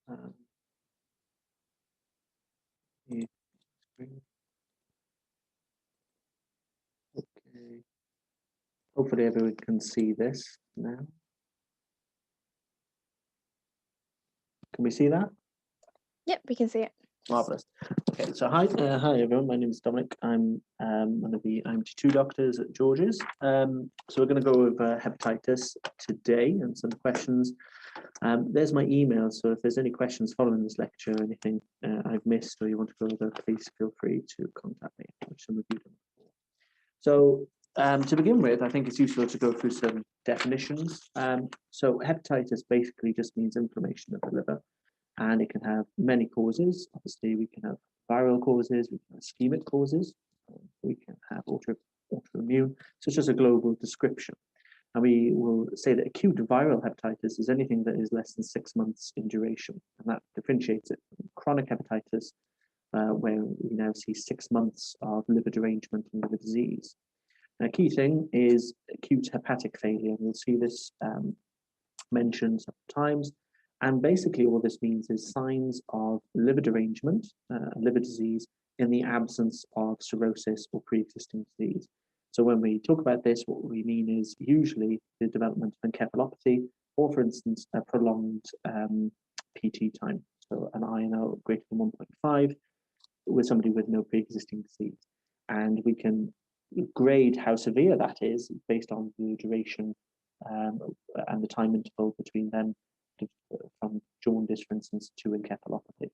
yeah, okay. Hopefully everyone can see this now. Can we see that? Yep, we can see it. Marvelous. Okay, so hi everyone. My name is Dominic. I'm one of the IMT2 doctors at George's. So we're going to go over hepatitis today and some questions. There's my email. So if there's any questions following this lecture, or anything I've missed, or you want to go over, please feel free to contact me, which some of you done before. So to begin with, I think it's useful to go through some definitions. So hepatitis basically just means inflammation of the liver. And it can have many causes. Obviously, we can have viral causes, we can have ischemic causes, we can have autoimmune. So it's just a global description. And we will say that acute viral hepatitis is anything that is less than 6 months in duration. And that differentiates it from chronic hepatitis, where we now see 6 months of liver derangement and liver disease. Now, key thing is acute hepatic failure. We'll see this mentioned several times. And basically all this means is signs of liver derangement, liver disease, in the absence of cirrhosis or pre-existing disease. So when we talk about this, what we mean is usually the development of encephalopathy, or for instance, a prolonged PT time. So an INO greater than 1.5 with somebody with no pre-existing disease. And we can grade how severe that is based on the duration and the time interval between them, from jaundice, for instance, to encephalopathy.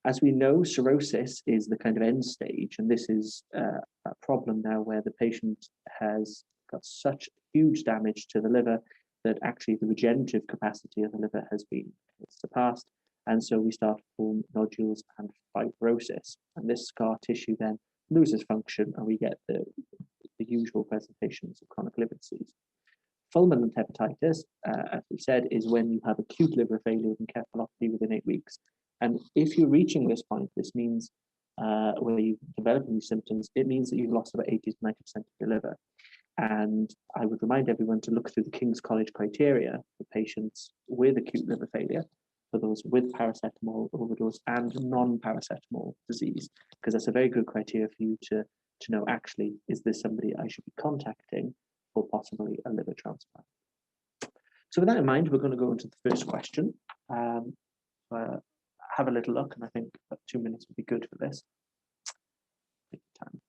As we know, cirrhosis is the kind of end stage, and this is a problem now where the patient has got such huge damage to the liver that actually the regenerative capacity of the liver has been surpassed, and so we start to form nodules and fibrosis, and this scar tissue then loses function, and we get the usual presentations of chronic liver disease. Fulminant hepatitis, as we said, is when you have acute liver failure with encephalopathy within 8 weeks. And if you're reaching this point, this means where you're developing these symptoms, it means that you've lost about 80 to 90% of your liver. And I would remind everyone to look through the King's College criteria for patients with acute liver failure, for those with paracetamol overdose and non-paracetamol disease, because that's a very good criteria for you to know, actually, is this somebody I should be contacting for possibly a liver transplant. So with that in mind, we're going to go into the first question. Have a little look, and I think about 2 minutes would be good for this. Take your time.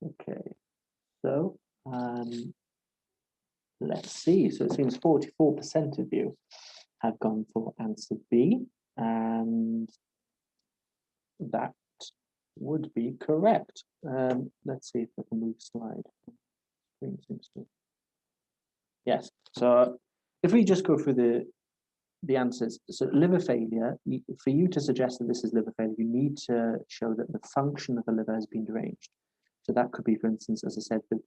Okay, so let's see. So it seems 44% of you have gone for answer B, and that would be correct. Let's see if I can move slide screen seems to. Yes. So if we just go through the answers, so liver failure, for you to suggest that this is liver failure, you need to show that the function of the liver has been deranged. So that could be, for instance, as I said, the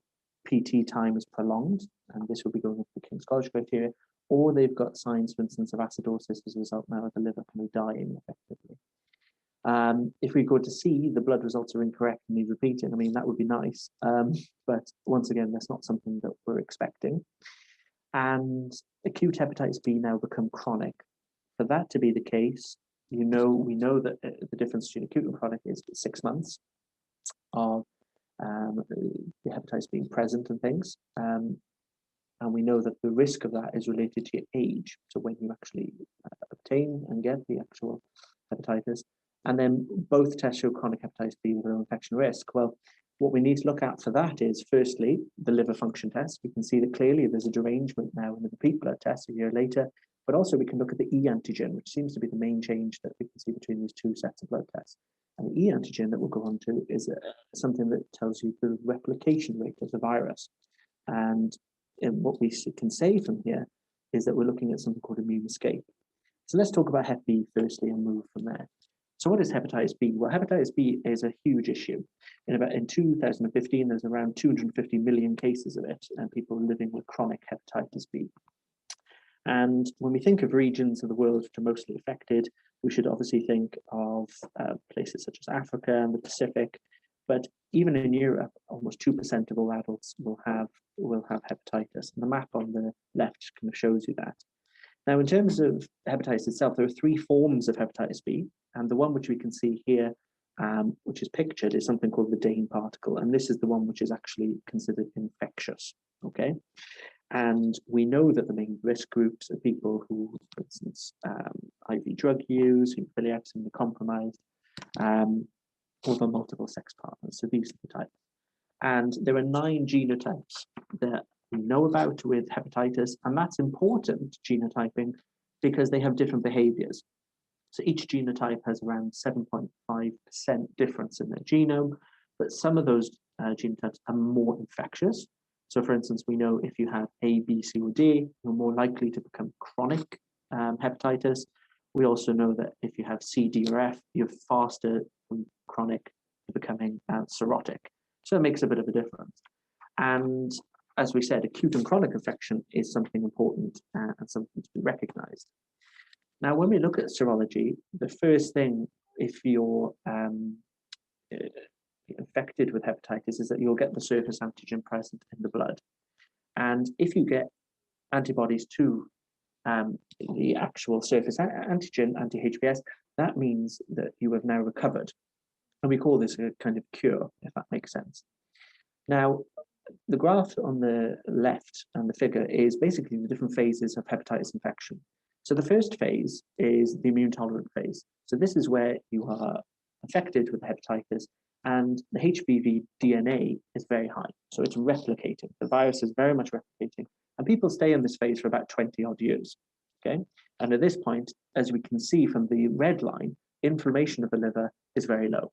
PT time is prolonged, and this will be going with the King's College criteria, or they've got signs, for instance, of acidosis as a result now of the liver kind of dying effectively. If we go to C, the blood results are incorrect and need repeating. I mean, that would be nice, but once again, that's not something that we're expecting. And acute hepatitis B now become chronic. For that to be the case, we know that the difference between acute and chronic is 6 months of the hepatitis being present and things. And we know that the risk of that is related to your age. So when you actually obtain and get the actual hepatitis, and then both tests show chronic hepatitis B with low infection risk. Well, what we need to look at for that is, firstly, the liver function test. We can see that clearly there's a derangement now in the repeat blood test a year later, but also we can look at the E antigen, which seems to be the main change that we can see between these two sets of blood tests. And the E antigen that we'll go on to is something that tells you the replication rate of the virus. And what we can say from here is that we're looking at something called immune escape. So let's talk about Hep B firstly and move from there. So what is hepatitis B? Well, hepatitis B is a huge issue. In 2015, there's around 250 million cases of it, and people living with chronic hepatitis B. And when we think of regions of the world which are mostly affected, we should obviously think of places such as Africa and the Pacific. But even in Europe, almost 2% of all adults will have hepatitis. And the map on the left kind of shows you that. Now, in terms of hepatitis itself, there are 3 forms of hepatitis B, and the one which we can see here, which is pictured, is something called the Dane particle, and this is the one which is actually considered infectious, okay? And we know that the main risk groups are people who, for instance, IV drug use, hemophiliacs, immunocompromised, or multiple sex partners, so these are the types. And there are 9 genotypes that we know about with hepatitis, and that's important, genotyping, because they have different behaviors. So each genotype has around 7.5% difference in their genome, but some of those genotypes are more infectious. So for instance, we know if you have A, B, C, or D, you're more likely to become chronic hepatitis. We also know that if you have C, D, or F, you're faster from chronic to becoming cirrhotic. So it makes a bit of a difference. And as we said, acute and chronic infection is something important and something to be recognized. Now, when we look at serology, the first thing, if you're infected with hepatitis, is that you'll get the surface antigen present in the blood. And if you get antibodies to the actual surface antigen, anti-HBs, that means that you have now recovered. And we call this a kind of cure, if that makes sense. Now, the graph on the left and the figure is basically the different phases of hepatitis infection. So the first phase is the immune tolerant phase. So this is where you are affected with hepatitis and the HBV DNA is very high. So it's replicating. The virus is very much replicating. And people stay in this phase for about 20 odd years. Okay. And at this point, as we can see from the red line, inflammation of the liver is very low.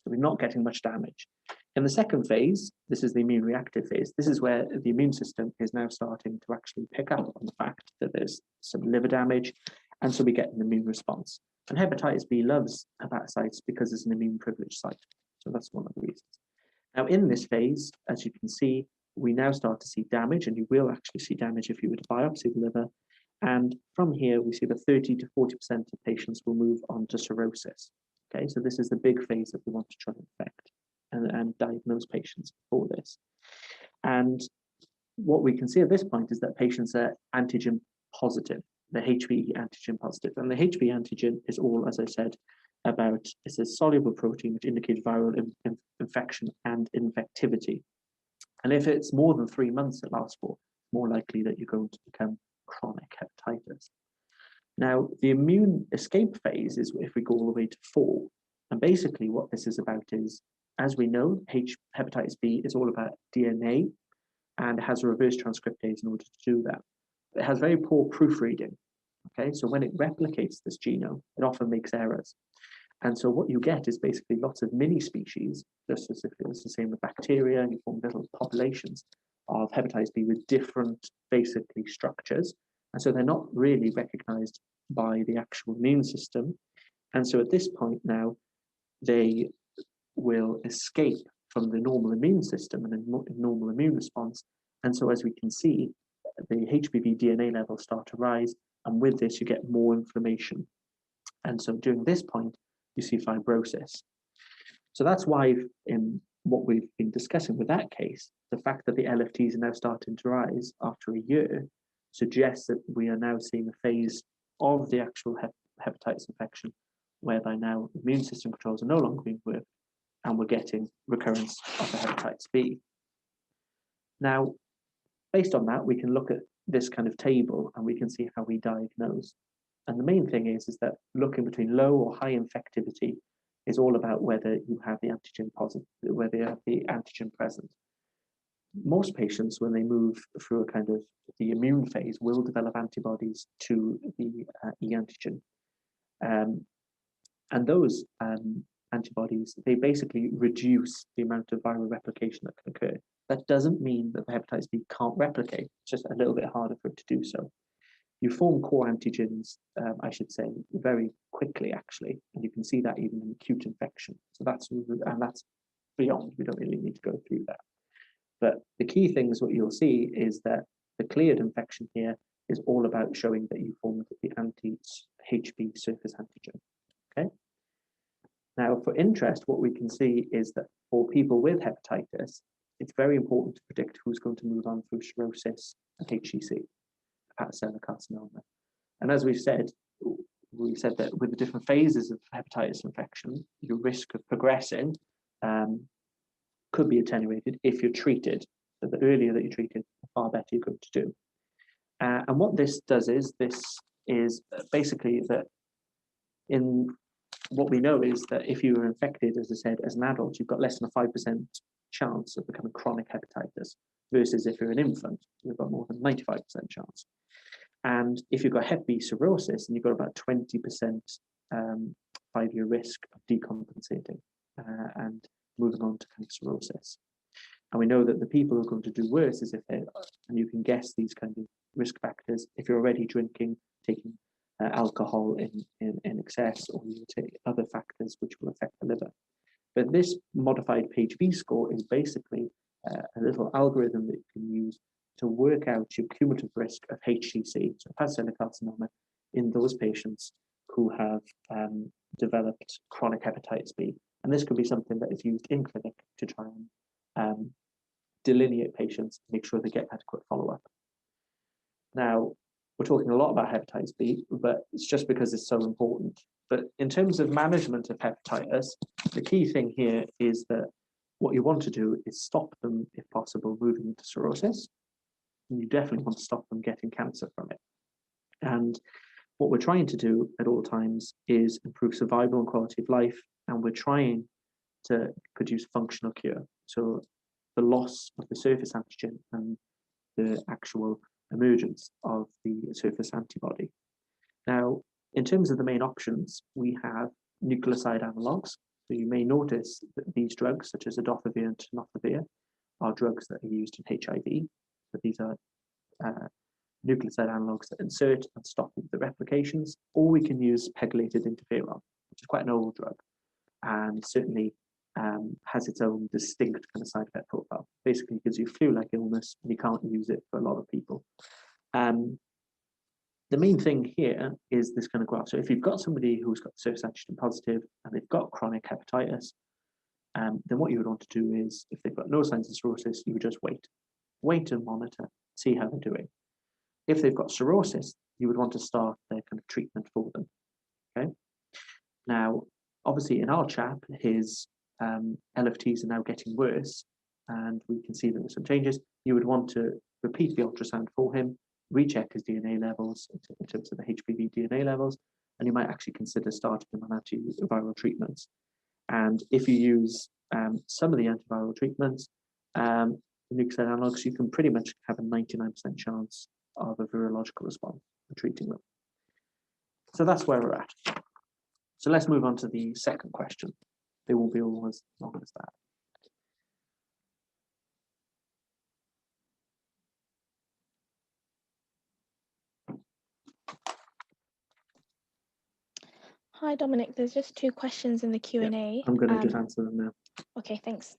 So we're not getting much damage. In the second phase, this is the immune reactive phase. This is where the immune system is now starting to actually pick up on the fact that there's some liver damage, and so we get an immune response. And hepatitis B loves hepatocytes because it's an immune privileged site. So that's one of the reasons. Now in this phase, as you can see, we now start to see damage, and you will actually see damage if you were to biopsy the liver. And from here, we see that 30 to 40% of patients will move on to cirrhosis. Okay, so this is the big phase that we want to try and affect and diagnose patients for this. And what we can see at this point is that patients are antigen positive, the HBe antigen positive. And the HBe antigen is all, as I said, about, it's a soluble protein which indicates viral infection and infectivity. And if it's more than 3 months it lasts for, more likely that you're going to become chronic hepatitis. Now, the immune escape phase is if we go all the way to 4. And basically what this is about is, as we know, hepatitis B is all about DNA and it has a reverse transcriptase in order to do that. It has very poor proofreading. Okay, so when it replicates this genome, it often makes errors. And so what you get is basically lots of mini species, just as if it was the same with bacteria, and you form little populations of hepatitis B with different basically structures. And so they're not really recognized by the actual immune system. And so at this point now, they will escape from the normal immune system and a normal immune response. And so as we can see, the HBV DNA levels start to rise. And with this, you get more inflammation. And so during this point, you see fibrosis. So that's why in what we've been discussing with that case, the fact that the LFTs are now starting to rise after a year suggests that we are now seeing a phase of the actual hepatitis infection whereby now immune system controls are no longer being worked and we're getting recurrence of the hepatitis B. Now, based on that, we can look at this kind of table and we can see how we diagnose. And the main thing is that looking between low or high infectivity is all about whether you have the antigen positive, whether you have the antigen present. Most patients, when they move through a kind of the immune phase, will develop antibodies to the E antigen. And those antibodies, they basically reduce the amount of viral replication that can occur. That doesn't mean that the hepatitis B can't replicate, it's just a little bit harder for it to do so. You form core antigens, I should say, very quickly, actually, and you can see that even in acute infection. So that's beyond, we don't really need to go through that. But the key thing is what you'll see is that the cleared infection here is all about showing that you formed the anti-HB surface antigen, okay? Now, for interest, what we can see is that for people with hepatitis, it's very important to predict who's going to move on through cirrhosis and HCC, hepatocellular carcinoma. And as we said that with the different phases of hepatitis infection, your risk of progressing could be attenuated if you're treated. So the earlier that you're treated, the far better you're going to do. And what this does is, this is basically that what we know is that if you were infected, as I said, as an adult, you've got less than a 5% chance of becoming chronic hepatitis, versus if you're an infant, you've got more than 95% chance. And if you've got Hep B cirrhosis, and you've got about 20% 5-year risk of decompensating and moving on to kind of cirrhosis. And we know that the people who are going to do worse is if they, and you can guess these kind of risk factors, if you're already drinking, taking alcohol in excess, or you take other factors which will affect the liver. But this modified PHB score is basically a little algorithm that you can use to work out your cumulative risk of HCC, so hepatocellular carcinoma, in those patients who have developed chronic hepatitis B. And this could be something that is used in clinic to try and delineate patients, make sure they get adequate follow-up. Now, we're talking a lot about hepatitis B, but it's just because it's so important. But in terms of management of hepatitis, the key thing here is that what you want to do is stop them, if possible, moving into cirrhosis. And you definitely want to stop them getting cancer from it. And what we're trying to do at all times is improve survival and quality of life, and we're trying to produce functional cure. So the loss of the surface antigen and the actual emergence of the surface antibody. Now, in terms of the main options, we have nucleoside analogues. So you may notice that these drugs, such as adofovir and tenofovir, are drugs that are used in HIV. So these are nucleoside analogues that insert and stop the replications, or we can use pegylated interferon, which is quite an old drug, and certainly has its own distinct kind of side effect profile. Basically, it gives you flu-like illness, and you can't use it for a lot of people. The main thing here is this kind of graph. So if you've got somebody who's got surface antigen positive and they've got chronic hepatitis, then what you would want to do is, if they've got no signs of cirrhosis, you would just wait and monitor, see how they're doing. If they've got cirrhosis, you would want to start their kind of treatment for them. Okay. Now, obviously, in our chap, his LFTs are now getting worse, and we can see that there's some changes. You would want to repeat the ultrasound for him, recheck his DNA levels in terms of the HBV DNA levels, and you might actually consider starting him on antiviral treatments. And if you use some of the antiviral treatments, the nucleoside analogues, you can pretty much have a 99% chance of a virological response in treating them. So that's where we're at. So let's move on to the second question. They won't be all as long as that. Hi, Dominic. There's just two questions in the Q&A. I'm going to just answer them now. Okay, thanks.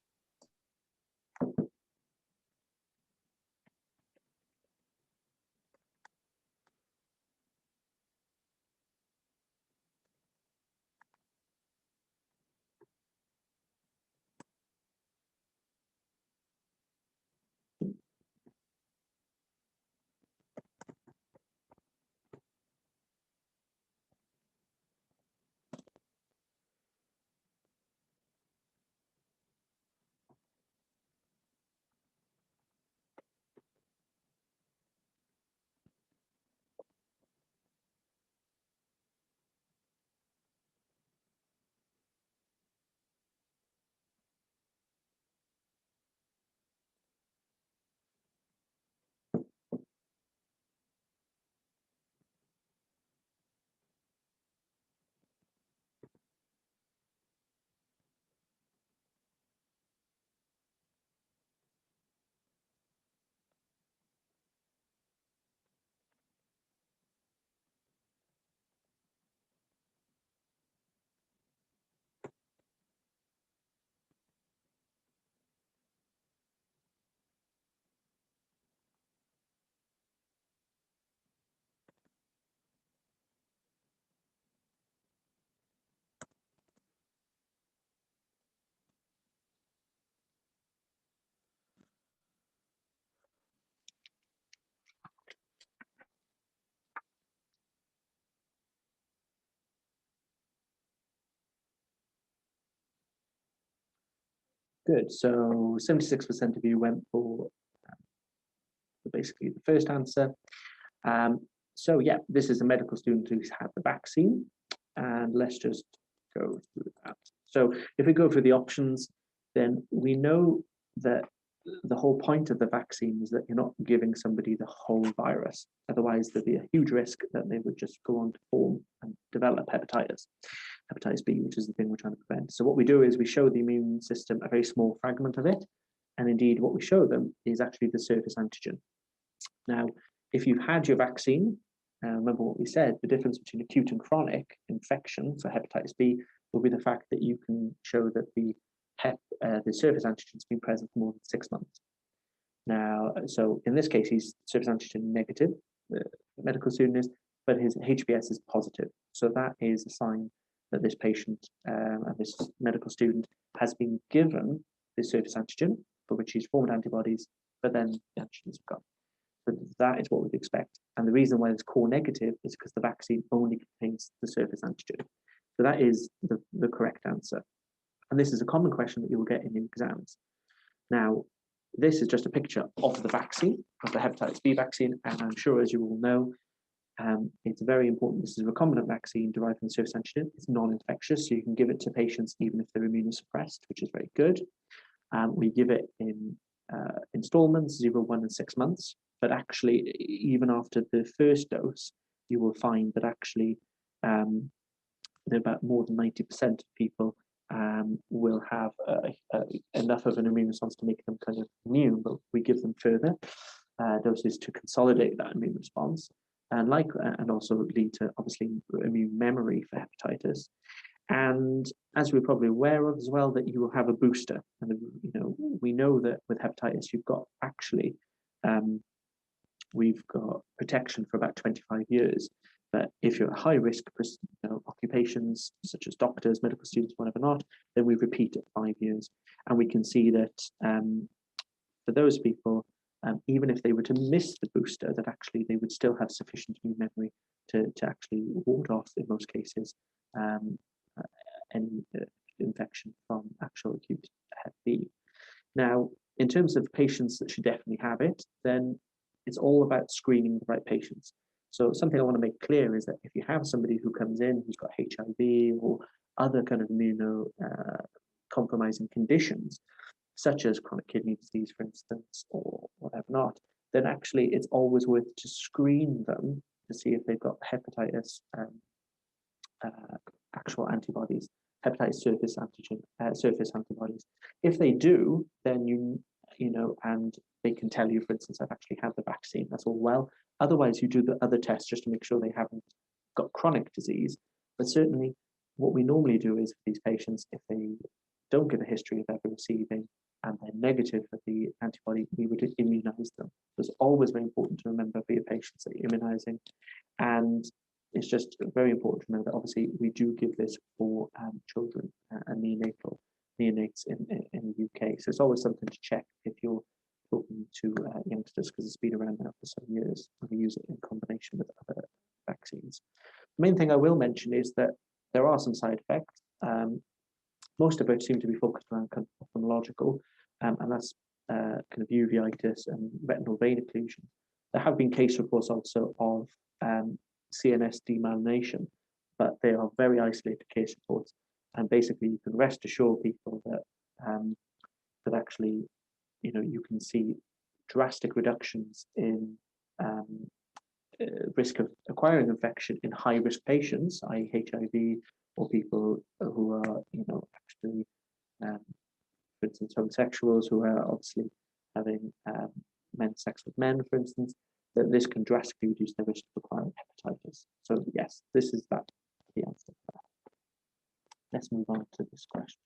Good. So 76% of you went for basically the first answer. So yeah, this is a medical student who's had the vaccine, and let's just go through that. So if we go through the options, then we know that the whole point of the vaccine is that you're not giving somebody the whole virus. Otherwise, there'd be a huge risk that they would just go on to form and develop hepatitis B, which is the thing we're trying to prevent. So what we do is we show the immune system a very small fragment of it. And indeed, what we show them is actually the surface antigen. Now, if you've had your vaccine, remember what we said, the difference between acute and chronic infection, so hepatitis B, will be the fact that you can show that the surface antigen has been present for more than 6 months. Now, so in this case, he's surface antigen negative, the medical student is, but his HBS is positive. So that is a sign that this patient and this medical student has been given the surface antigen for which he's formed antibodies, but then the antigens have gone. So that is what we'd expect. And the reason why it's core negative is because the vaccine only contains the surface antigen. So that is the correct answer. And this is a common question that you will get in exams. Now, this is just a picture of the vaccine, of the hepatitis B vaccine. And I'm sure, as you all know, it's very important. This is a recombinant vaccine derived from the surface antigen. It's non-infectious, so you can give it to patients even if they're immunosuppressed, which is very good. We give it in installments, 0, 1, and 6 months. But actually, even after the first dose, you will find that actually about more than 90% of people will have enough of an immune response to make them kind of immune, but we give them further doses to consolidate that immune response and also lead to obviously immune memory for hepatitis. And as we're probably aware of as well, that you will have a booster. And we know that with hepatitis, you've got actually we've got protection for about 25 years. But if you're at high risk occupations, such as doctors, medical students, whatever not, then we repeat at 5 years. And we can see that for those people, even if they were to miss the booster, that actually they would still have sufficient immune memory to actually ward off, in most cases, any infection from actual acute Hep B. Now, in terms of patients that should definitely have it, then it's all about screening the right patients. So something I want to make clear is that if you have somebody who comes in who's got HIV or other kind of immunocompromising conditions, such as chronic kidney disease, for instance, or whatever not, then actually it's always worth to screen them to see if they've got hepatitis actual antibodies, hepatitis surface antibodies. If they do, then and they can tell you, for instance, I've actually had the vaccine, that's all well. Otherwise, you do the other tests just to make sure they haven't got chronic disease. But certainly, what we normally do is for these patients, if they don't give a history of ever receiving and they're negative for the antibody, we would immunize them. So it's always very important to remember for your patients that you're immunizing. And it's just very important to remember that obviously we do give this for children and neonates in the UK. So it's always something to check if you're talking to youngsters, because it's been around now for some years, and we use it in combination with other vaccines. The main thing I will mention is that there are some side effects. Most of which seem to be focused around kind of ophthalmological, and that's kind of uveitis and retinal vein occlusion. There have been case reports also of CNS demyelination, but they are very isolated case reports. And basically, you can rest assured people that that actually, you can see drastic reductions in risk of acquiring infection in high-risk patients, i.e. HIV, or people who are, actually, for instance, homosexuals who are obviously having men's sex with men, for instance, that this can drastically reduce their risk of acquiring hepatitis. So yes, this is the answer to that. Let's move on to this question.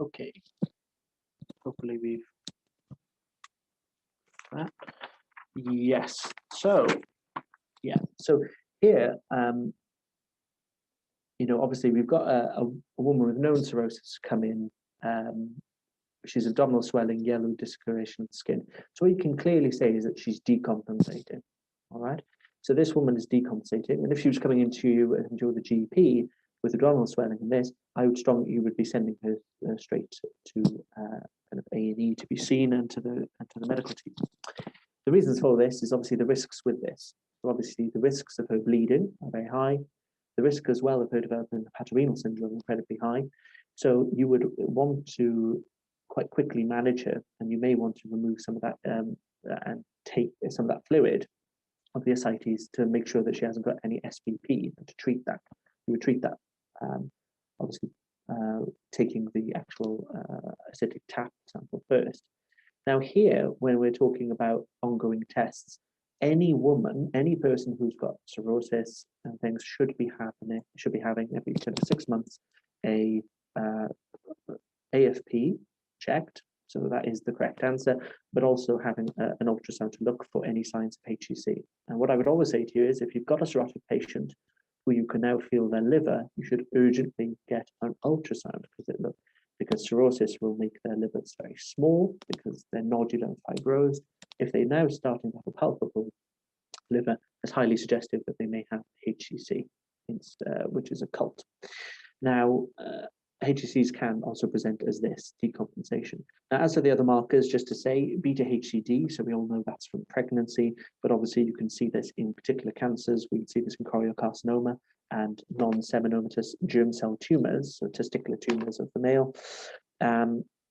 Okay, hopefully we've that. Yes. So yeah. So here, obviously we've got a woman with known cirrhosis come in. She's abdominal swelling, yellow discoloration of the skin. So what you can clearly say is that she's decompensating. All right. So this woman is decompensating, and if she was coming into you and you're the GP with abdominal swelling and this, you would be sending her straight to kind of A&E to be seen and to the medical team. The reasons for this is obviously the risks with this. So obviously the risks of her bleeding are very high. The risk as well of her developing hepatorenal syndrome incredibly high. So you would want to quite quickly manage her, and you may want to remove some of that and take some of that fluid of the ascites to make sure that she hasn't got any SVP, and to treat that. You would treat that, obviously, taking the actual acidic tap sample first. Now here, when we're talking about ongoing tests, any person who's got cirrhosis and things should be having every 6 months a AFP checked. So that is the correct answer, but also having an ultrasound to look for any signs of HCC. And what I would always say to you is, if you've got a cirrhotic patient who you can now feel their liver, you should urgently get an ultrasound, because because cirrhosis will make their livers very small because they're nodular and fibrosed. If they're now starting to have a palpable liver, it's highly suggestive that they may have HCC, which is a cult. Now, HCCs can also present as this decompensation. Now, as for the other markers, just to say, beta-HCD, so we all know that's from pregnancy, but obviously you can see this in particular cancers. We can see this in choriocarcinoma and non-seminomatous germ cell tumors, so testicular tumors of the male.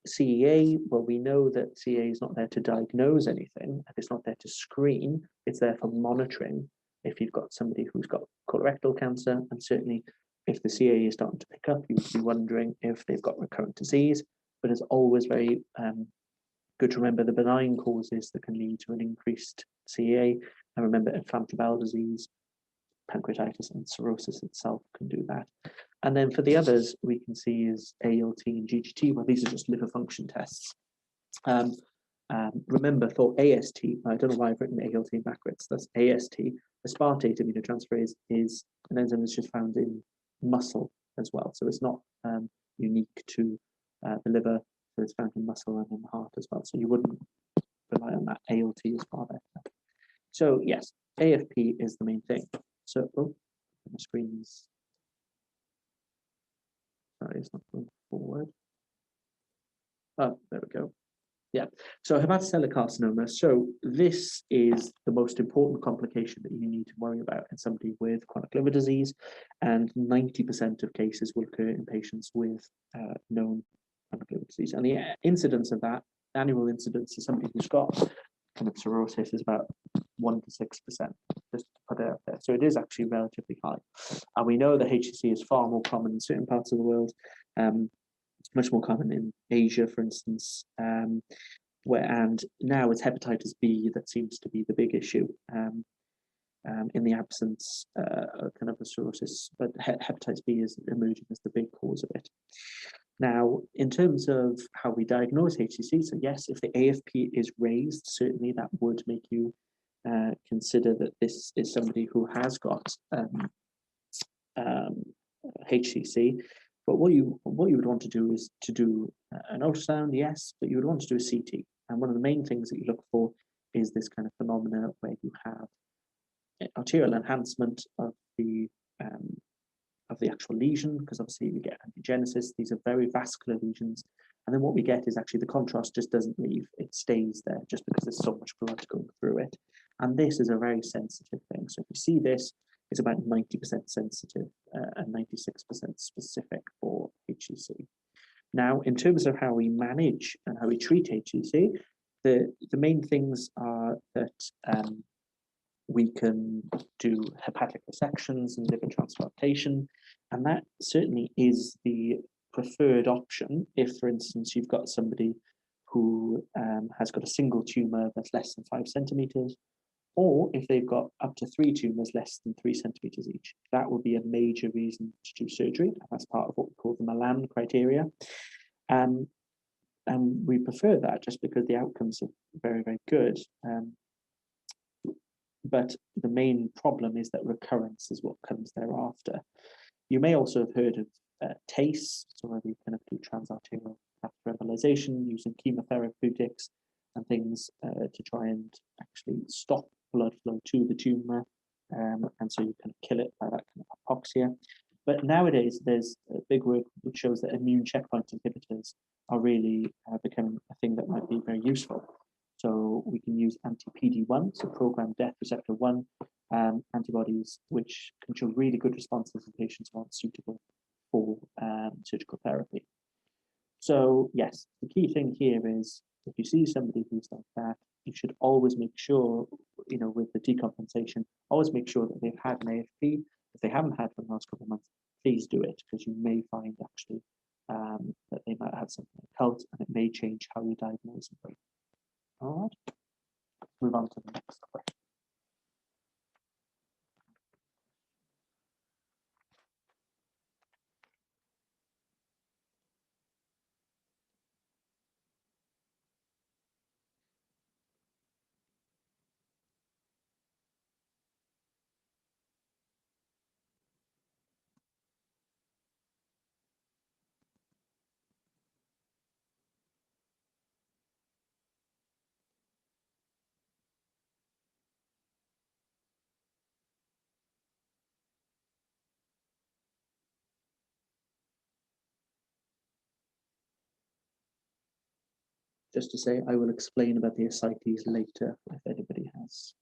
CEA, well, we know that CEA is not there to diagnose anything, and it's not there to screen, it's there for monitoring if you've got somebody who's got colorectal cancer, and certainly if the CEA is starting to pick up, you would be wondering if they've got recurrent disease, but it's always very good to remember the benign causes that can lead to an increased CEA, and remember inflammatory bowel disease, pancreatitis, and cirrhosis itself can do that. And then for the others, we can see is ALT and GGT. Well, these are just liver function tests. Remember for AST, I don't know why I've written ALT backwards, that's AST, aspartate aminotransferase is an enzyme that's just found in muscle as well. So it's not unique to the liver, so it's found in muscle and in the heart as well. So you wouldn't rely on that. ALT is far better. So yes, AFP is the main thing. So, oh, the screen is, sorry, it's not going forward. Oh, there we go. Yeah, so hepatocellular carcinoma. So this is the most important complication that you need to worry about in somebody with chronic liver disease, and 90% of cases will occur in patients with known chronic liver disease. And the incidence of that, annual incidence of somebody who's got kind of cirrhosis is about 1 to 6%, just to put it out there. So it is actually relatively high. And we know that HCC is far more common in certain parts of the world. It's much more common in Asia, for instance, and now it's hepatitis B that seems to be the big issue in the absence of kind of a cirrhosis, but hepatitis B is emerging as the big cause of it. Now, in terms of how we diagnose HCC, so yes, if the AFP is raised, certainly that would make you consider that this is somebody who has got HCC. But what you would want to do is to do an ultrasound, yes, but you would want to do a CT. And one of the main things that you look for is this kind of phenomena where you have arterial enhancement of the actual lesion, because obviously we get angiogenesis. These are very vascular lesions. And then what we get is actually the contrast just doesn't leave. It stays there just because there's so much blood going through it. And this is a very sensitive thing. So if you see this, it's about 90% sensitive and 96% specific for HCC. Now, in terms of how we manage and how we treat HCC, the main things are that we can do hepatic resections and liver transplantation, and that certainly is the preferred option if, for instance, you've got somebody who has got a single tumor that's less than 5 centimeters, or if they've got up to 3 tumors less than 3 centimeters each. That would be a major reason to do surgery. That's part of what we call the Milan criteria. And we prefer that just because the outcomes are very, very good. But the main problem is that recurrence is what comes thereafter. You may also have heard of TACE, so where we kind of do transarterial catheter embolization using chemotherapeutics and things to try and actually stop blood flow to the tumor, and so you can kill it by that kind of hypoxia. But nowadays, there's a big work which shows that immune checkpoint inhibitors are really becoming a thing that might be very useful. So we can use anti-PD-1, so programmed death receptor 1 antibodies, which can show really good responses in patients who aren't suitable for surgical therapy. So yes, the key thing here is if you see somebody who's like that, you should always make sure, with the decompensation, always make sure that they've had an AFP. If they haven't had for the last couple of months, please do it, because you may find actually that they might have something occult, and it may change how you diagnose them. All right, let's move on to the next question. just to say I will explain about the ascites later if anybody has.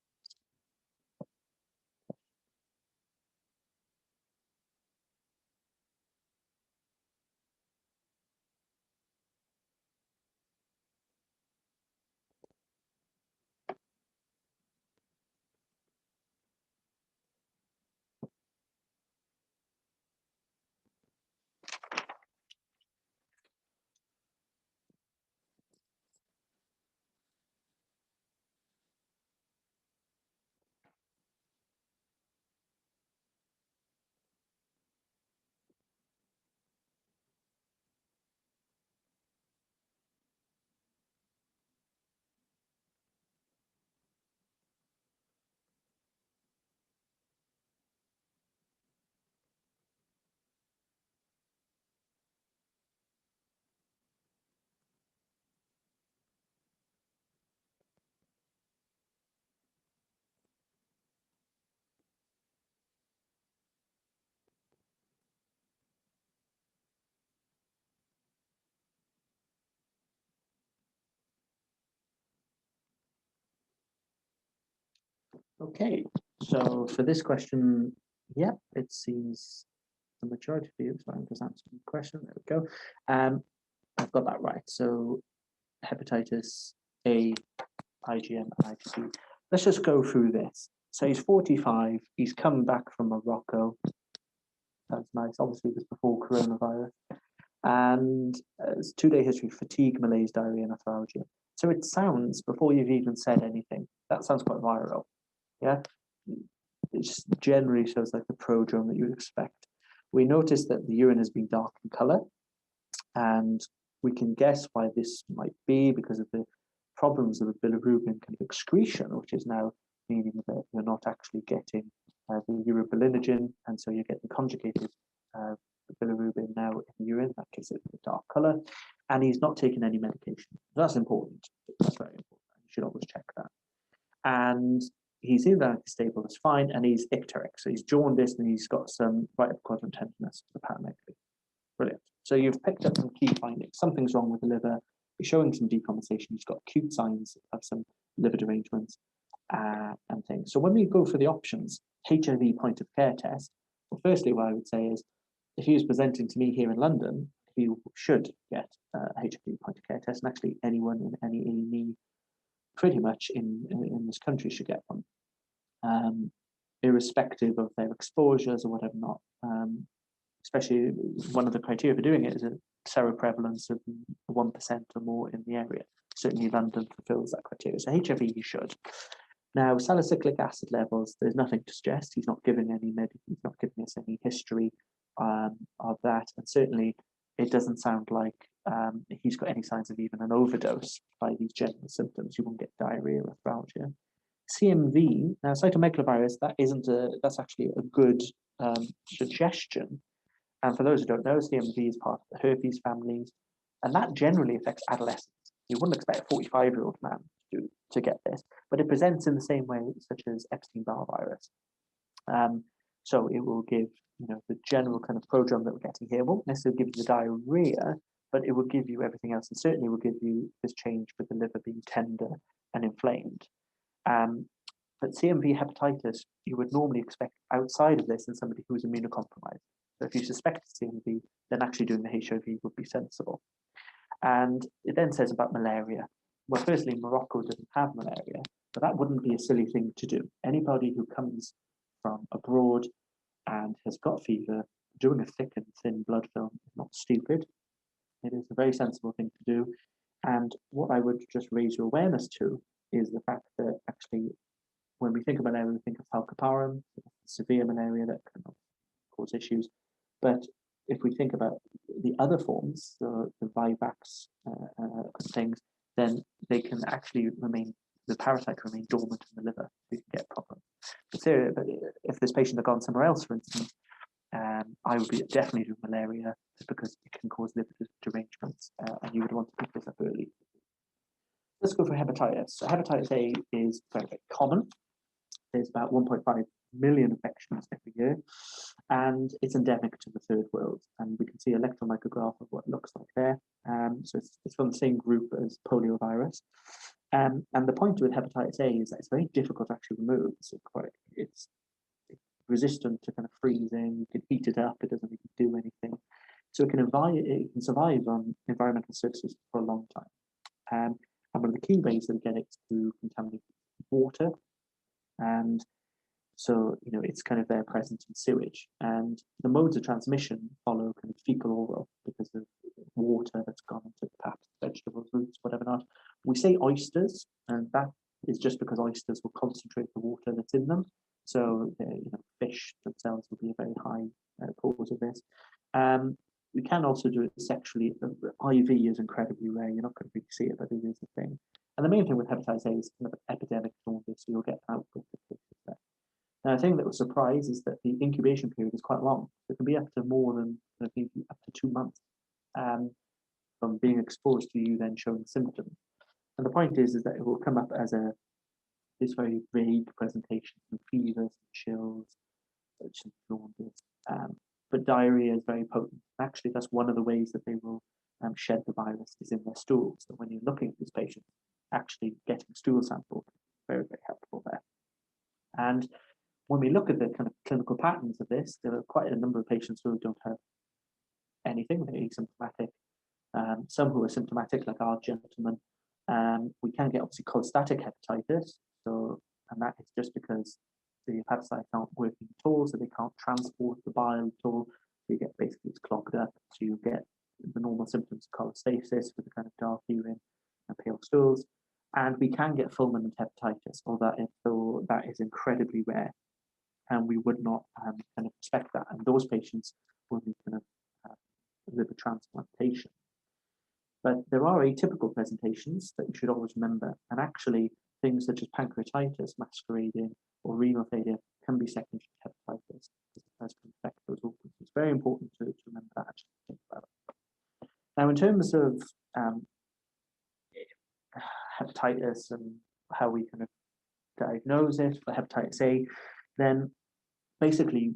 Okay, so for this question, yeah, it seems the majority of you, so I'm just answering the question. There we go. I've got that right. So hepatitis A, IgM, and IgD. Let's just go through this. So he's 45. He's come back from Morocco. That's nice. Obviously, it was before coronavirus. And it's 2-day history: fatigue, malaise, diarrhea, and arthralgia. So it sounds, before you've even said anything, that sounds quite viral. Yeah, it just generally shows like the prodrome that you would expect. We notice that the urine has been dark in color, and we can guess why this might be because of the problems of the bilirubin kind of excretion, which is now meaning that you're not actually getting the urobilinogen, and so you're getting conjugated bilirubin now in the urine. That gives it a dark color, and he's not taking any medication. That's important. That's very important. You should always check that. And he's hemodynamically stable, that's fine, and he's icteric, so he's jaundiced and he's got some right upper quadrant tenderness, hepatomegaly. Brilliant. So you've picked up some key findings. Something's wrong with the liver. You're showing some decompensation. He's got acute signs of some liver derangements and things. So when we go for the options, HIV point of care test, well, firstly, what I would say is if he was presenting to me here in London, he should get a HIV point of care test, and actually anyone in any A&E pretty much in this country should get one, irrespective of their exposures or whatever not. Especially one of the criteria for doing it is a seroprevalence of 1% or more in the area. Certainly London fulfills that criteria. So HIV you should. Now, salicylic acid levels, there's nothing to suggest. He's not giving any he's not giving us any history of that. And certainly it doesn't sound like he's got any signs of even an overdose by these general symptoms. You won't get diarrhea or arthralgia. CMV, now cytomegalovirus, that's actually a good suggestion. And for those who don't know, CMV is part of the herpes families, and that generally affects adolescents. You wouldn't expect a 45-year-old man to get this, but it presents in the same way such as Epstein-Barr virus. So it will give, the general kind of prodrome that we're getting here. It won't necessarily give you the diarrhea, but it will give you everything else, and certainly will give you this change with the liver being tender and inflamed. But CMV hepatitis, you would normally expect outside of this in somebody who is immunocompromised. So if you suspect CMV, then actually doing the HIV would be sensible. And it then says about malaria. Well, firstly, Morocco doesn't have malaria, but that wouldn't be a silly thing to do. Anybody who comes from abroad and has got fever, doing a thick and thin blood film is not stupid. It is a very sensible thing to do. And what I would just raise your awareness to is the fact that actually, when we think of malaria, we think of falciparum, severe malaria that can cause issues. But if we think about the other forms, the Vivax things, then they can actually the parasite can remain dormant in the liver. We can get problems. But if this patient had gone somewhere else, for instance, I would be definitely doing malaria because it can cause liver derangements, and you would want to pick this up early. Let's go for hepatitis. So hepatitis A is very, very common. There's about 1.5 million infections every year, and it's endemic to the third world. And we can see electron micrograph of what it looks like there. So it's from the same group as poliovirus. And the point with hepatitis A is that it's very difficult to actually remove. It's resistant to kind of freezing. You can heat it up; it doesn't even do anything. So it can survive on environmental surfaces for a long time. And one of the key ways that we get it is through contaminated water. And so, it's kind of there present in sewage. And the modes of transmission follow kind of fecal oral because of water that's gone into perhaps vegetables, roots, whatever not. We say oysters, and that is just because oysters will concentrate the water that's in them. So, fish themselves will be a very high cause of this. We can also do it sexually. IV is incredibly rare. You're not going to really see it, but it is a thing. And the main thing with hepatitis A is kind of an epidemic jaundice, so you'll get outbreak of cases there. Now, the thing that was surprised is that the incubation period is quite long. It can be up to more than up to 2 months from being exposed to you then showing symptoms. And the point is that it will come up as this very vague presentation of fevers, chills, jaundice. But diarrhea is very potent. Actually, that's one of the ways that they will shed the virus is in their stool. So when you're looking at this patient, actually getting stool sample, very, very helpful there. And when we look at the kind of clinical patterns of this, there are quite a number of patients who don't have anything, they're asymptomatic. Some who are symptomatic, like our gentleman. We can get obviously cholestatic hepatitis, and that is just because the hepatocytes aren't working at all, so they can't transport the bile at all. So you get basically it's clogged up. So you get the normal symptoms of cholestasis with the kind of dark urine and pale stools. And we can get fulminant hepatitis, although that is incredibly rare, and we would not kind of expect that. And those patients will need kind of liver transplantation. But there are atypical presentations that you should always remember, and actually things such as pancreatitis masquerading or renal failure can be secondary to hepatitis as can affect those organs. It's very important to remember that, actually think about it. Now, in terms of hepatitis and how we kind of diagnose it for hepatitis A, then basically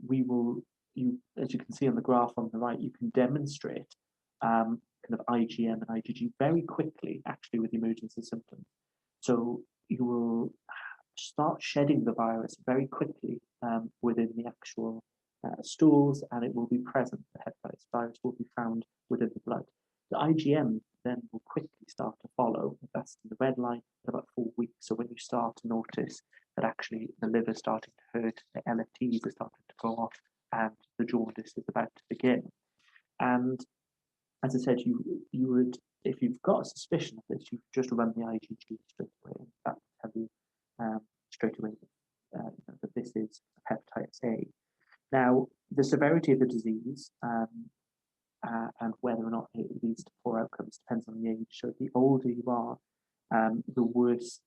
as you can see on the graph on the right, you can demonstrate kind of IgM and IgG very quickly, actually, with the emergence of symptoms. So you will start shedding the virus very quickly within the actual stools, and it will be present. The hepatitis virus will be found within the blood. The IgM then will quickly start to follow. That's the red line in about 4 weeks. So when you start to notice that actually the liver is starting to hurt, the LFTs are starting to go off, and the jaundice is about to begin. And as I said, you would, if you've got a suspicion of this, you just run the IgG straight away. And that will tell you straight away that this is hepatitis A. Now, the severity of the disease and whether or not it leads to poor outcomes depends on the age. So the older you are, the worse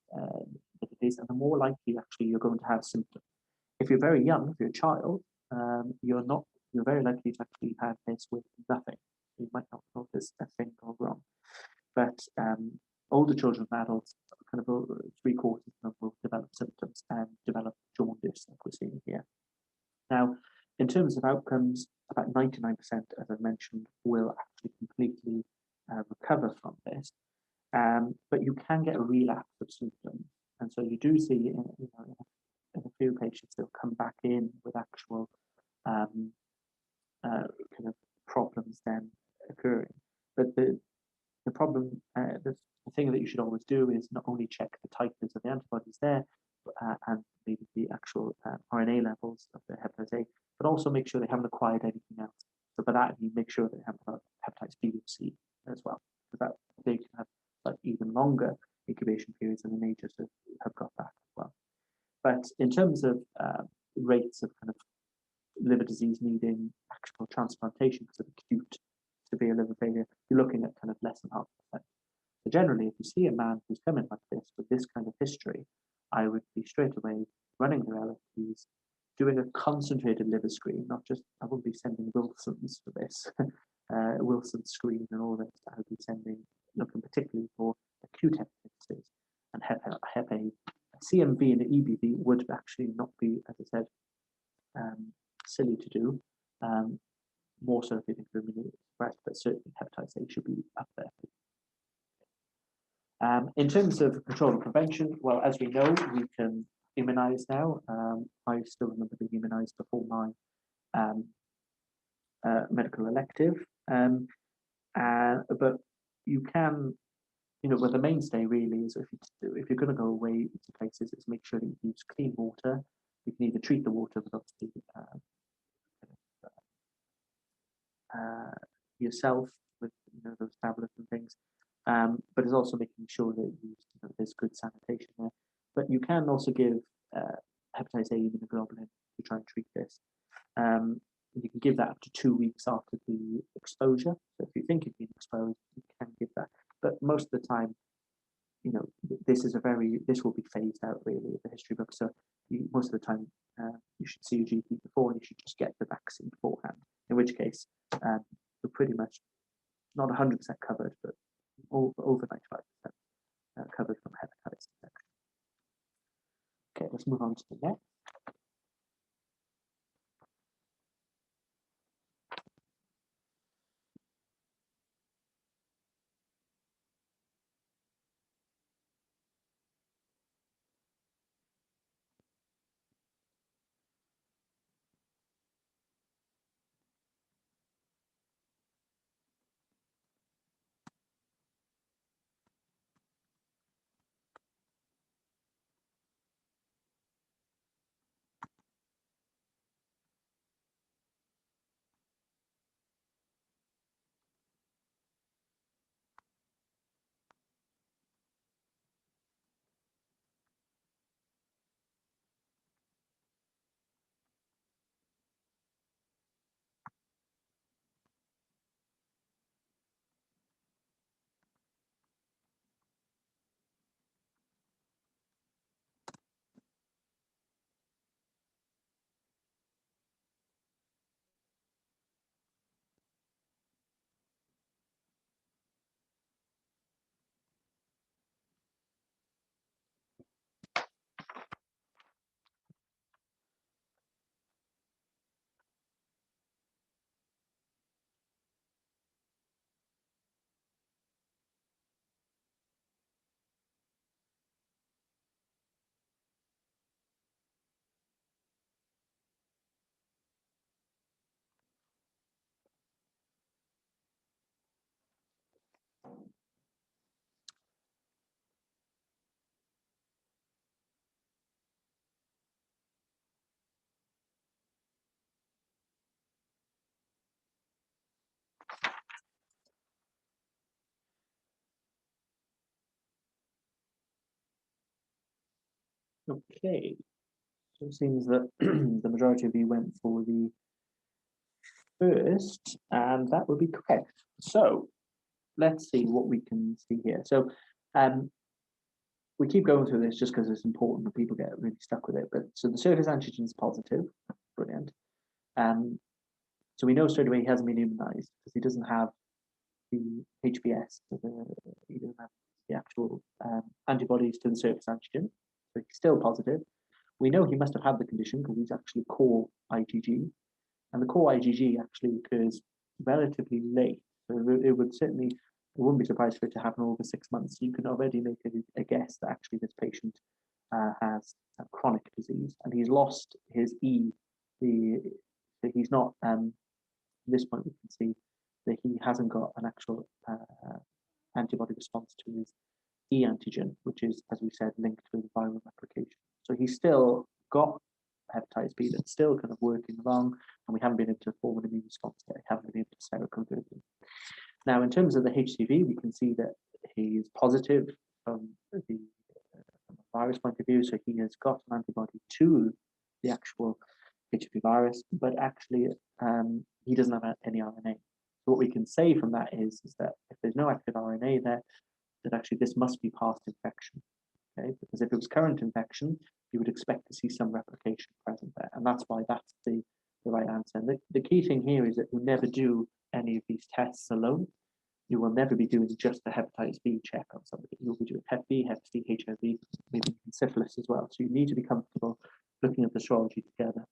it is, and the more likely actually you're going to have symptoms. If you're very young, if you're a child, you're very likely to actually have this with nothing. You might not notice a thing go wrong. But older children and adults, kind of 3/4 of them will develop symptoms and develop jaundice, like we're seeing here. Now, in terms of outcomes, about 99%, as I mentioned, will actually completely recover from this. But you can get a relapse of symptoms. And so you do see in a few patients, they'll come back in with actual kind of problems then occurring. But the problem, the thing that you should always do is not only check the titers of the antibodies there and maybe the actual RNA levels of the hepatitis A, but also make sure they haven't acquired anything else. So by that, you make sure they have hepatitis B or C as well, because they can have like even longer incubation periods, and they may just have got that as well. But in terms of rates of kind of liver disease needing actual transplantation because of acute severe liver failure, you're looking at kind of less than 0.5%. So generally, if you see a man who's coming like this with this kind of history, I would be straight away running their LFTs, doing a concentrated liver screen, not just, I wouldn't be sending Wilson's for this, Wilson's screen and all this. I would be looking particularly for acute hepatitis and Hep A. CMV and the EBV would actually not be, as I said, silly to do. More so if you think they're immunosuppressed, but certainly hepatitis A should be up there. In terms of control and prevention, well, as we know, we can immunize now. I still remember being immunized before my medical elective. But you can, well, the mainstay really is if you're going to go away to places, is make sure that you use clean water. You can either treat the water with obviously yourself with those tablets and things, but it's also making sure that there's good sanitation there. But you can also give hepatitis A immunoglobulin to try and treat this. You can give that up to 2 weeks after the exposure. So if you think you've been exposed, you can give that. But most of the time, this will be phased out really in the history book. So most of the time, you should see your GP before, and you should just get the vaccine beforehand. In which case, you're pretty much not 100% covered, but over 95% covered from hepatitis infection. Okay, let's move on to the next. Okay, so it seems that the majority of you went for the first, and that would be correct. So let's see what we can see here. So we keep going through this just because it's important that people get really stuck with it. But so the surface antigen is positive, brilliant. So we know straight away he hasn't been immunized because he doesn't have the HBS, he doesn't have the actual antibodies to the surface antigen. So he's still positive. We know he must have had the condition because he's actually core IgG, and the core IgG actually occurs relatively late. So it wouldn't be surprised for it to happen over 6 months. You can already make a guess that actually this patient has a chronic disease, and he's lost his E. So he's not. At this point, we can see that he hasn't got an actual antibody response to his E antigen, which is, as we said, linked with viral replication. So he's still got hepatitis B that's still kind of working along, and we haven't been able to form an immune response yet. We haven't been able to seroconvert him. Now, in terms of the HCV, we can see that he's positive from the virus point of view, so he has got an antibody to the actual HCV virus, but actually he doesn't have any RNA. So what we can say from that is that if there's no active RNA there, that actually this must be past infection. Okay, because if it was current infection, you would expect to see some replication present there, and that's why that's the right answer. And the key thing here is that you never do any of these tests alone. You will never be doing just the hepatitis B check on somebody. You'll be doing Hep B, Hep C, HIV, maybe syphilis as well. So you need to be comfortable looking at the serology together.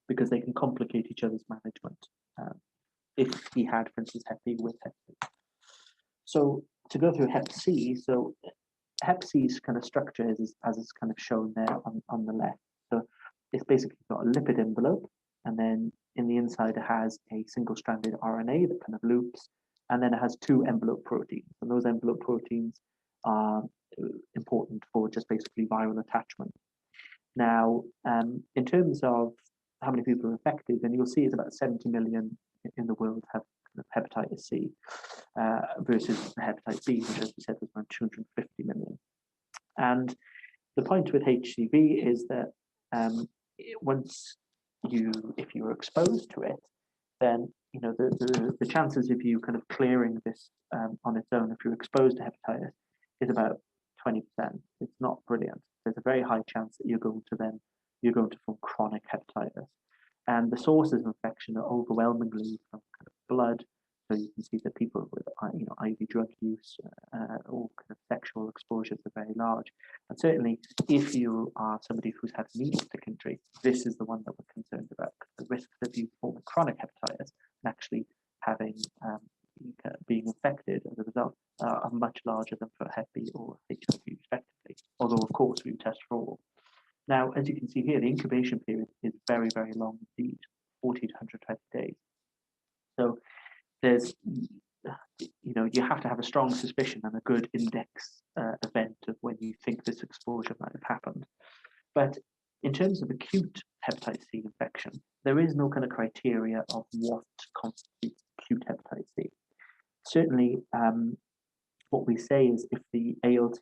because they can complicate each other's management if he had, for instance, Hep B with Hep C. So to go through Hep C, so Hep C's kind of structure is as it's kind of shown there on the left. So it's basically got a lipid envelope, and then in the inside it has a single-stranded RNA that kind of loops, and then it has two envelope proteins, and those envelope proteins are important for just basically viral attachment. Now, in terms of how many people are affected, then you'll see it's about 70 million in the world have hepatitis C versus Hepatitis B, which, as we said, was around 250 million. And the point with HCV is that if you are exposed to it, then the chances of you kind of clearing this on its own, if you're exposed to hepatitis, is about 20%. It's not brilliant. There's a very high chance that you're going to form chronic hepatitis. And the sources of infection are overwhelmingly from kind of blood. So you can see that people with IV drug use or kind of sexual exposures are very large. And certainly, if you are somebody who's had needle stick injury, this is the one that we're concerned about. The risks of you forming chronic hepatitis and actually having being infected as a result are much larger than for Hep B or HIV respectively. Although, of course, we test for all. Now, as you can see here, the incubation period is very, very long indeed, 40 to 120 days. So there's, you have to have a strong suspicion and a good index event of when you think this exposure might have happened. But in terms of acute hepatitis C infection, there is no kind of criteria of what constitutes acute hepatitis C. Certainly, what we say is if the ALT,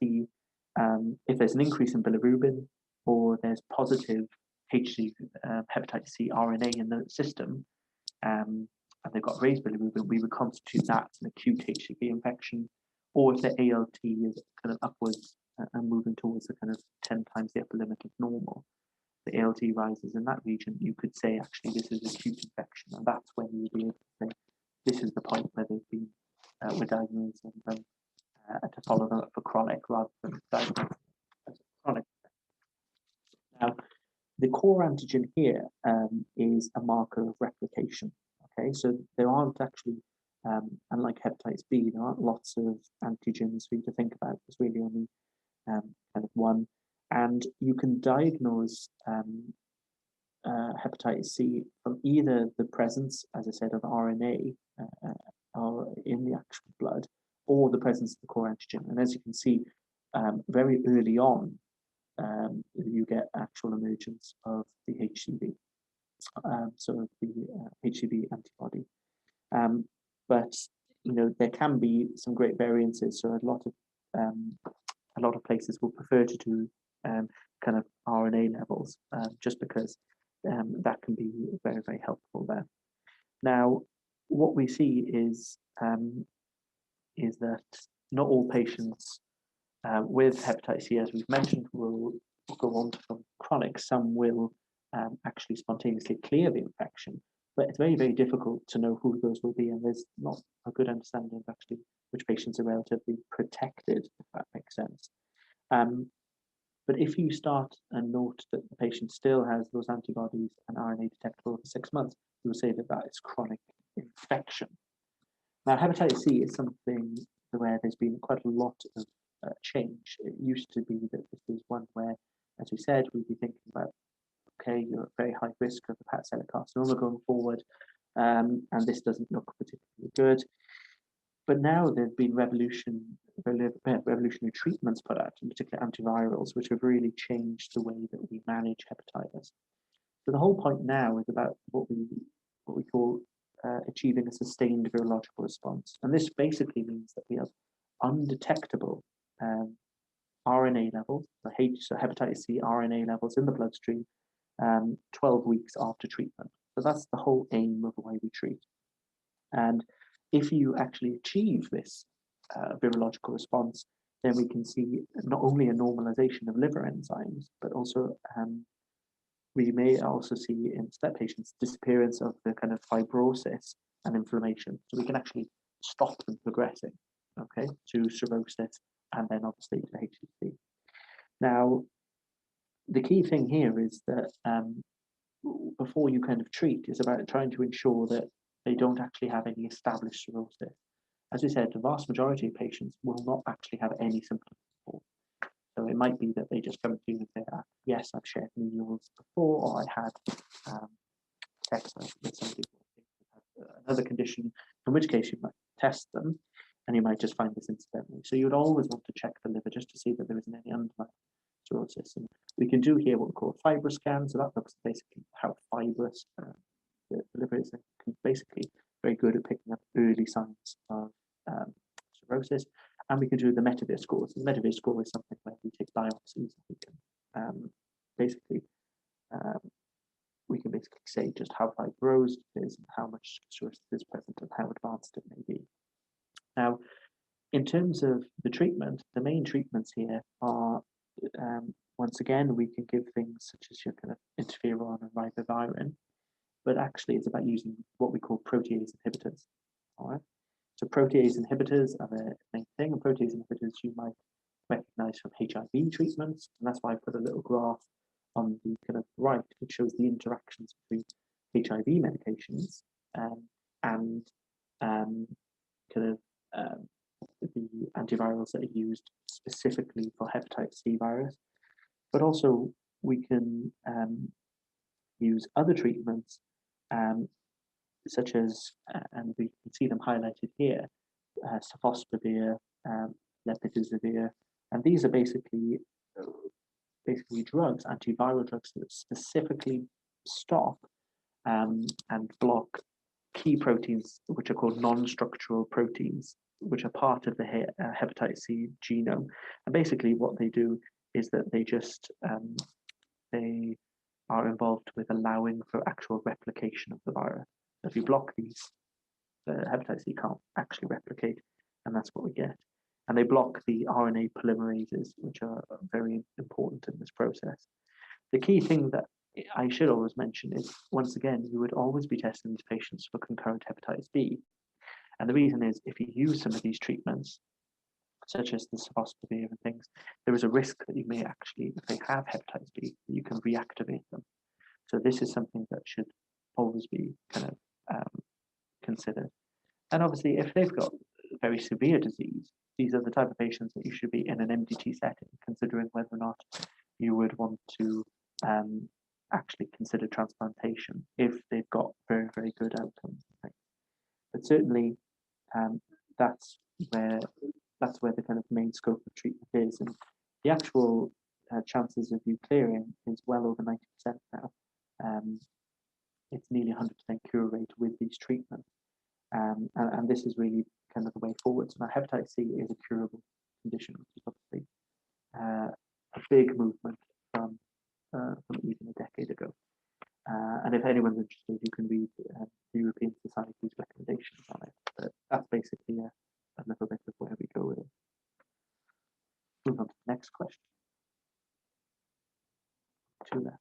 if there's an increase in bilirubin, or there's positive hepatitis C RNA in the system, and they've got raised bilirubin, we would constitute that an acute HCV infection. Or if the ALT is kind of upwards and moving towards the kind of 10 times the upper limit of normal, the ALT rises in that region, you could say actually this is acute infection, and that's when you'd be able to say this is the point where they've been we're diagnosing them to follow them up for chronic rather than diagnosing as chronic. Now, the core antigen here is a marker of replication. Okay, so there aren't actually, unlike hepatitis B, there aren't lots of antigens for you to think about. There's really only kind of one, and you can diagnose hepatitis C from either the presence, as I said, of RNA or in the actual blood, or the presence of the core antigen. And as you can see, very early on, you get actual emergence of the HCV, so the HCV antibody. But there can be some great variances. So a lot of places will prefer to do kind of RNA levels, just because that can be very, very helpful there. Now, what we see is that not all patients with hepatitis C, as we've mentioned, will go on to form chronic. Some will actually spontaneously clear the infection, but it's very, very difficult to know who those will be, and there's not a good understanding of actually which patients are relatively protected, if that makes sense. But if you start and note that the patient still has those antibodies and RNA detectable for 6 months, you will say that that is chronic infection. Now, hepatitis C is something where there's been quite a lot of change. It used to be that this is one where, as we said, we'd be thinking about, okay, you're at very high risk of hepatocellular carcinoma going forward, and this doesn't look particularly good. But now there's been revolutionary treatments put out, in particular antivirals, which have really changed the way that we manage hepatitis. So the whole point now is about what we call achieving a sustained virological response. And this basically means that we have undetectable RNA levels, so hepatitis C RNA levels in the bloodstream 12 weeks after treatment. So that's the whole aim of the way we treat. And if you actually achieve this virological response, then we can see not only a normalization of liver enzymes, but also we may also see in step patients disappearance of the kind of fibrosis and inflammation. So we can actually stop them progressing, okay, to cirrhosis and then obviously to HCC. Now, the key thing here is that before you kind of treat is about trying to ensure that they don't actually have any established cirrhosis. As we said, the vast majority of patients will not actually have any symptoms before. So it might be that they just come to you and say, yes, I've shared meals before, or I had sex with somebody who had another condition, in which case you might test them and you might just find this incidentally. So you would always want to check the liver just to see that there isn't any underlying cirrhosis. And we can do here what we call a fibroscan. So that looks basically how fibrous the liver is, and basically very good at picking up early signs of cirrhosis. And we can do the Metavir score. So the Metavir score is something where we take biopsies. We can basically say just how fibrosed it is and how much cirrhosis is present and how advanced it may be. Now, in terms of the treatment, the main treatments here are, once again, we can give things such as your kind of interferon and ribavirin, but actually it's about using what we call protease inhibitors. All right. So protease inhibitors are the main thing, and protease inhibitors you might recognize from HIV treatments, and that's why I put a little graph on the kind of right, which shows the interactions between HIV medications and the antivirals that are used specifically for hepatitis C virus. But also we can use other treatments such as, and we can see them highlighted here, sofosbuvir, lepidosivir, and these are basically drugs, antiviral drugs that specifically stop and block key proteins which are called non-structural proteins, which are part of the hepatitis C genome. And basically what they do is that they just they are involved with allowing for actual replication of the virus. So if you block these, the hepatitis C can't actually replicate, and that's what we get. And they block the RNA polymerases, which are very important in this process. The key thing that I should always mention is, once again, you would always be testing these patients for concurrent hepatitis B. And the reason is, if you use some of these treatments, such as the sofosbuvir and things, there is a risk that you may actually, if they have hepatitis B, that you can reactivate them. So this is something that should always be kind of considered. And obviously, if they've got very severe disease, these are the type of patients that you should be in an MDT setting, considering whether or not you would want to actually consider transplantation if they've got very, very good outcomes. But certainly, that's where the kind of main scope of treatment is, and the actual chances of you clearing is well over 90% now. It's nearly 100% cure rate with these treatments, and this is really kind of the way forward. So now hepatitis C is a curable condition, which is obviously a big movement from even a decade ago. And if anyone's interested, you can read the European Society's recommendations on it. But that's basically a little bit of where we go with it. Move on to the next question. Two left.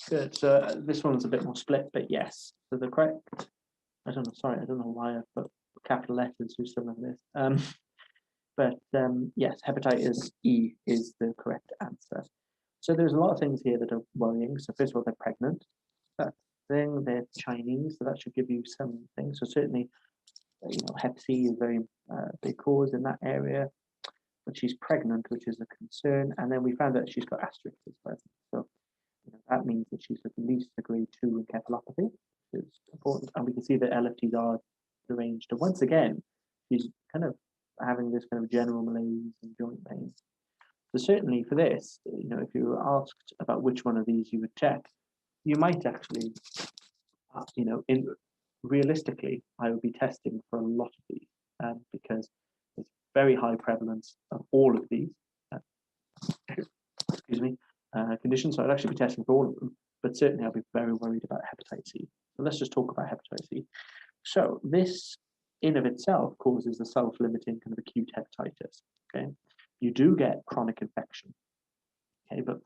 Good. So this one's a bit more split, but yes. So the correct, I don't know, sorry, I don't know why I put capital letters through some of this. Yes, hepatitis E is the correct answer. So there's a lot of things here that are worrying. So first of all, they're pregnant. That thing, they're Chinese, so that should give you some things. So certainly, Hep C is a very big cause in that area. But she's pregnant, which is a concern. And then we found that she's got asterisks present. So that means that she's at least a grade 2 encephalopathy, which is important. And we can see that LFTs are deranged. And once again, she's kind of having this kind of general malaise and joint pain. So certainly for this, if you were asked about which one of these you would check, you might actually, realistically, I would be testing for a lot of these because there's very high prevalence of all of these. Conditions. So I'd actually be testing for all of them, but certainly I'll be very worried about hepatitis C. So let's just talk about hepatitis C. So this in of itself causes a self-limiting kind of acute hepatitis. Okay, you do get chronic infection. Okay, but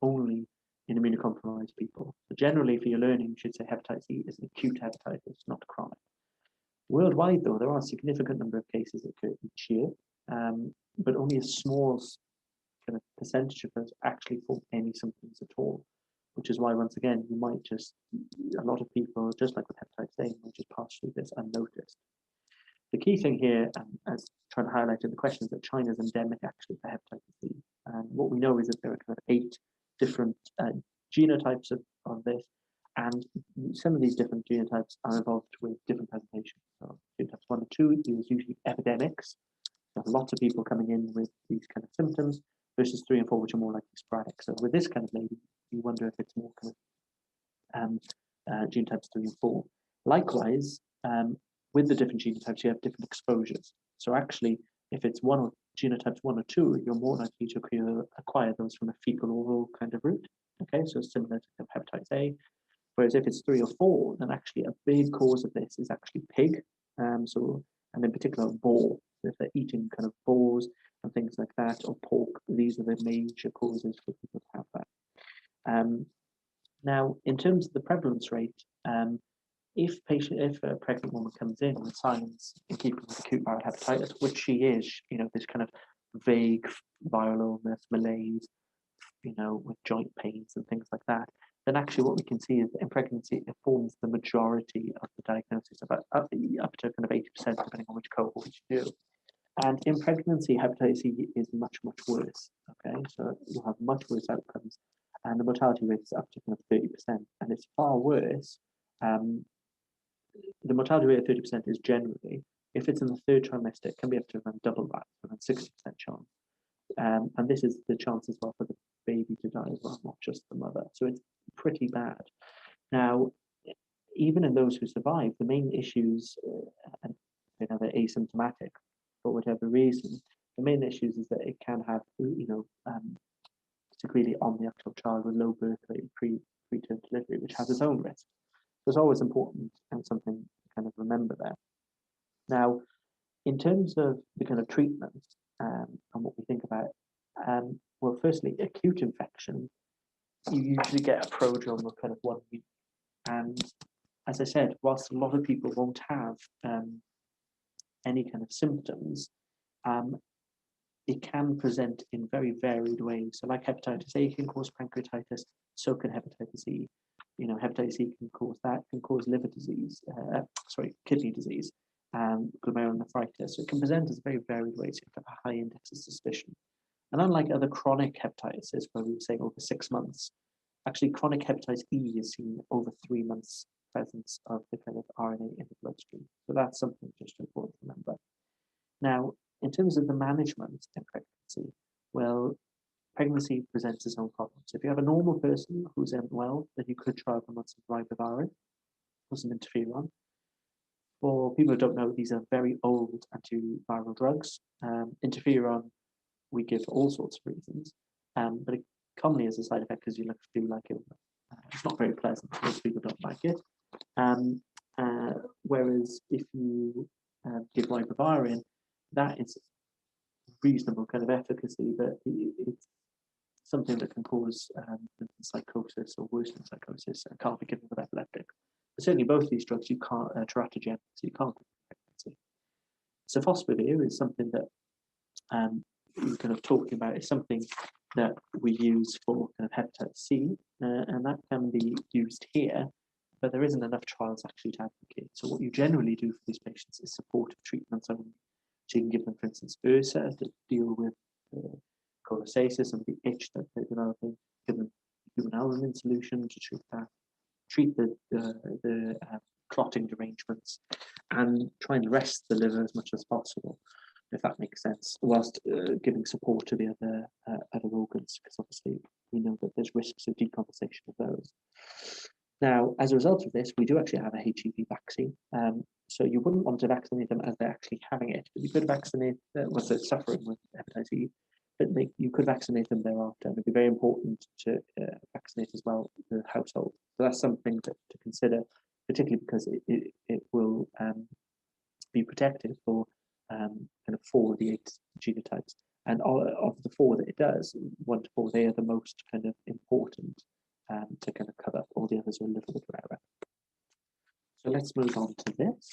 only in immunocompromised people. So generally, for your learning, you should say hepatitis C is an acute hepatitis, not chronic. Worldwide, though, there are a significant number of cases that occur each year, but only a small kind of percentage of those actually form any symptoms at all, which is why, once again, you might a lot of people, just like with hepatitis A, might just pass through this unnoticed. The key thing here, as trying to highlight in the question, is that China is endemic actually for hepatitis C. And what we know is that there are kind of 8 different genotypes of this, and some of these different genotypes are involved with different presentations. So genotypes 1 and 2 is usually epidemics. There are lots of people coming in with these kind of symptoms, versus 3 and 4, which are more likely sporadic. So with this kind of lady, you wonder if it's more kind of genotypes 3 and 4. Likewise, with the different genotypes, you have different exposures. So actually, if it's genotypes 1 or 2, you're more likely to acquire those from a fecal oral kind of route. Okay, so similar to hepatitis A. Whereas if it's 3 or 4, then actually a big cause of this is actually pig. And in particular, boar. So if they're eating kind of boars and things like that, or pork, these are the major causes for people to have that. Now, in terms of the prevalence rate, if a pregnant woman comes in with signs in keeping with acute viral hepatitis, which she is, this kind of vague viral illness, malaise, with joint pains and things like that, then actually what we can see is that in pregnancy, it forms the majority of the diagnosis, about up to kind of 80%, depending on which cohort you do. And in pregnancy, hepatitis C is much, much worse. Okay, so you'll have much worse outcomes, and the mortality rate is up to kind of 30%, and it's far worse. The mortality rate of 30% is generally, if it's in the 3rd trimester, it can be up to around double that, around 60% chance. And this is the chance as well for the baby to die as well, not just the mother. So it's pretty bad. Now, even in those who survive, the main issues, and they're asymptomatic for whatever reason, the main issues is that it can have, particularly on the actual child with low birth weight preterm delivery, which has its own risk. So it's always important and something to kind of remember there. Now, in terms of the kind of treatment and what we think about, well, firstly, acute infection, you usually get a prodrome of kind of 1 week. And as I said, whilst a lot of people won't have any kind of symptoms, it can present in very varied ways. So like hepatitis A can cause pancreatitis, so can hepatitis E. Hepatitis E can cause liver disease, kidney disease, glomerulonephritis. So it can present as very varied ways. You have a high index of suspicion. And unlike other chronic hepatitis, where we were saying over 6 months, actually chronic hepatitis E is seen over 3 months presence of the kind of RNA in the bloodstream. So that's something just important to remember. Now, in terms of the management in pregnancy, well, pregnancy presents its own problems. If you have a normal person who's unwell, then you could try them on some ribavirin or some interferon. For people who don't know, these are very old antiviral drugs. Interferon we give for all sorts of reasons, but it commonly has a side effect because you feel like it. It's not very pleasant. Most people don't like it. Whereas if you give ribavirin, that is reasonable kind of efficacy, but it's something that can cause psychosis or worsen psychosis and can't be given with epileptics. But certainly both of these drugs you can't, teratogen, so you can't give pregnancy. Sofosbuvir is something that we're kind of talking about, is something that we use for kind of hepatitis C, and that can be used here, but there isn't enough trials actually to advocate. So what you generally do for these patients is supportive treatments only. So you can give them, for instance, URSA to deal with cholestasis and the itch that they're developing, give them albumin solution to treat that, treat the clotting derangements, and try and rest the liver as much as possible, if that makes sense, whilst giving support to the other organs, because obviously we know that there's risks of decompensation of those. Now, as a result of this, we do actually have a HEV vaccine. So you wouldn't want to vaccinate them as they're actually having it, but you could vaccinate once they're suffering with hepatitis E, but you could vaccinate them thereafter. And it'd be very important to vaccinate as well the household. So that's something to consider, particularly because it will be protective for kind of 4 of the 8 genotypes. And of the 4 that it does, 1 to 4, they are the most kind of important to kind of cover. All the others are a little bit rarer. So let's move on to this.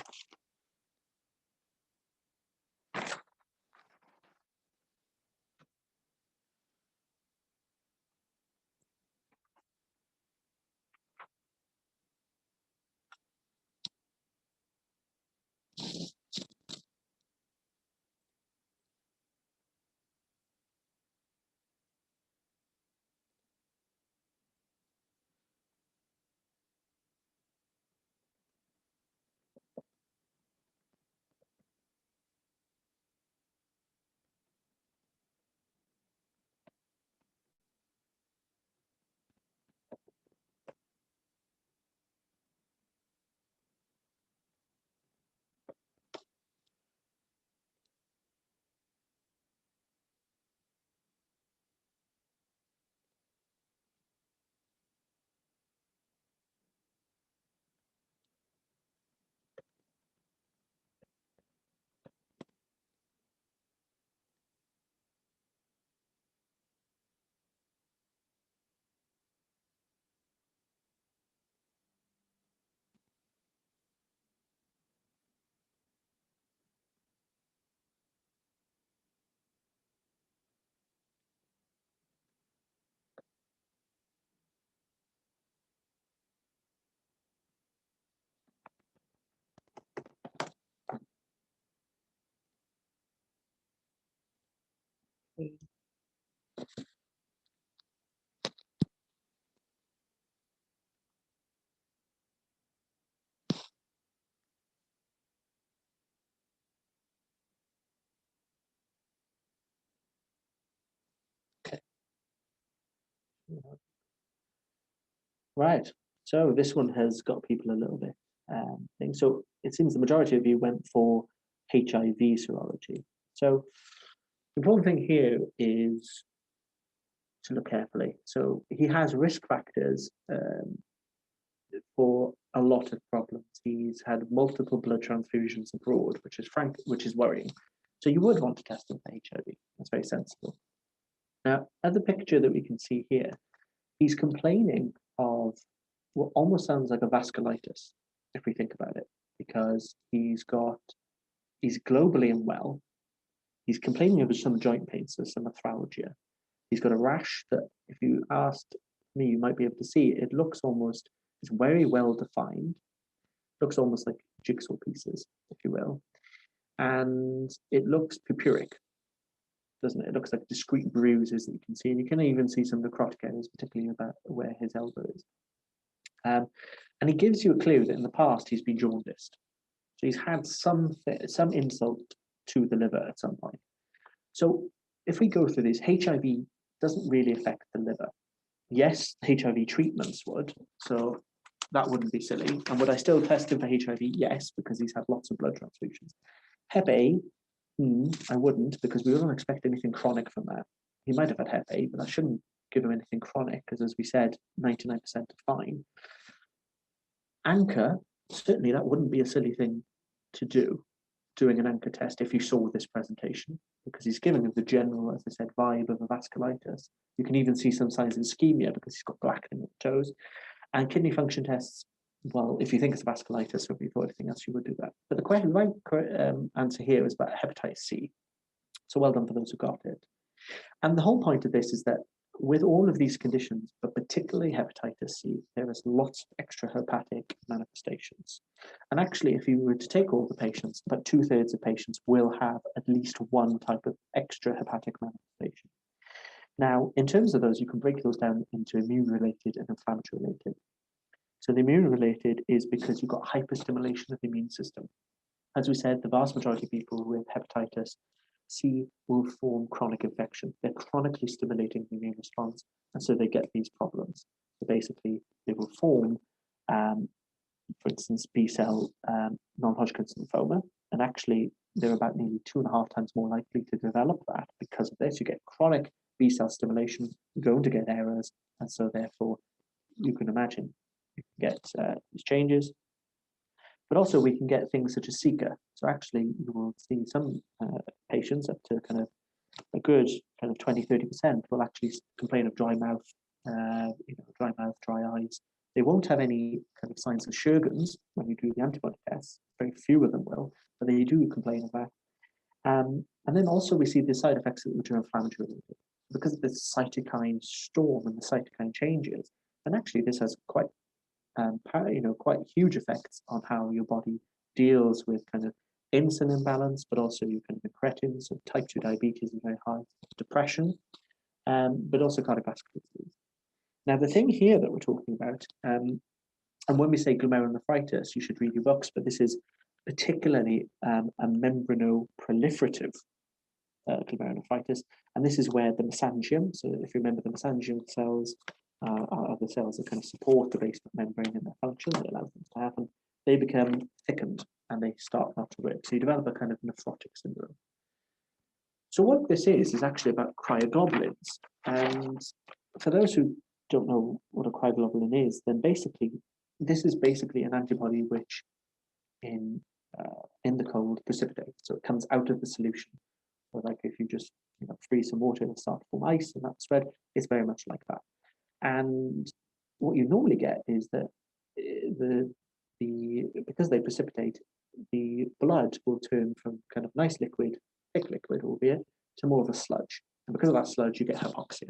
Okay. Right. So this one has got people a little bit so it seems the majority of you went for HIV serology. So the important thing here is to look carefully. So he has risk factors for a lot of problems. He's had multiple blood transfusions abroad, which is worrying. So you would want to test him for HIV. That's very sensible. Now, at the picture that we can see here, he's complaining of what almost sounds like a vasculitis, if we think about it, because he's globally unwell. He's complaining of some joint pain, so some arthralgia. He's got a rash that, if you asked me, you might be able to see. It looks almost, it's very well defined. Looks almost like jigsaw pieces, if you will. And it looks purpuric, doesn't it? It looks like discrete bruises that you can see. And you can even see some necrotic areas, particularly about where his elbow is. And he gives you a clue that in the past he's been jaundiced. So he's had some insult to the liver at some point. So if we go through this, HIV doesn't really affect the liver. Yes, HIV treatments would, so that wouldn't be silly. And would I still test him for HIV? Yes, because he's had lots of blood transfusions. Hep A, I wouldn't, because we don't expect anything chronic from that. He might have had Hep A, but I shouldn't give him anything chronic, because as we said, 99% are fine. Anchor, certainly that wouldn't be a silly thing to do. doing an anchor test if you saw this presentation, because he's giving the general, as I said, vibe of a vasculitis. You can even see some signs of ischemia because he's got blackening of the toes. And kidney function tests, well, if you think it's a vasculitis or before anything else, you would do that. But the right answer here is about hepatitis C. So well done for those who got it. And the whole point of this is that with all of these conditions, but particularly hepatitis C, there is lots of extrahepatic manifestations. And actually, if you were to take all the patients, about 2/3 of patients will have at least one type of extrahepatic manifestation. Now, in terms of those, you can break those down into immune-related and inflammatory-related. So the immune-related is because you've got hyperstimulation of the immune system. As we said, the vast majority of people with hepatitis C will form chronic infection. They're chronically stimulating the immune response, and so they get these problems. So basically, they will form, for instance, B-cell non-Hodgkin's lymphoma, and actually, they're about nearly 2.5 times more likely to develop that because of this. You get chronic B-cell stimulation, you're going to get errors, and so therefore, you can imagine you can get these changes. But also we can get things such as Zika. So actually you will see some patients up to kind of a good kind of 20-30% will actually complain of dry mouth, dry mouth, dry eyes. They won't have any kind of signs of Sjogren's when you do the antibody tests. Very few of them will, but they do complain of that. And then also we see the side effects which are inflammatory related. Because of the cytokine storm and the cytokine changes, and actually this has quite quite huge effects on how your body deals with kind of insulin imbalance, but also your kind of incretins, so type 2 diabetes is very high, depression, but also cardiovascular disease. Now, the thing here that we're talking about, and when we say glomerulonephritis, you should read your books, but this is particularly a membranoproliferative glomerulonephritis, and this is where the mesangium, so if you remember the mesangium cells, are the cells that kind of support the basement membrane in their function that allows them to happen, they become thickened and they start not to work. So you develop a kind of nephrotic syndrome. So what this is actually about cryoglobulins. And for those who don't know what a cryoglobulin is, then basically, this is basically an antibody which in the cold precipitates. So it comes out of the solution. So like if you just freeze some water and start to form ice and that spread, it's very much like that. And what you normally get is that because they precipitate, the blood will turn from kind of nice liquid, thick liquid, albeit, to more of a sludge. And because of that sludge, you get hypoxia.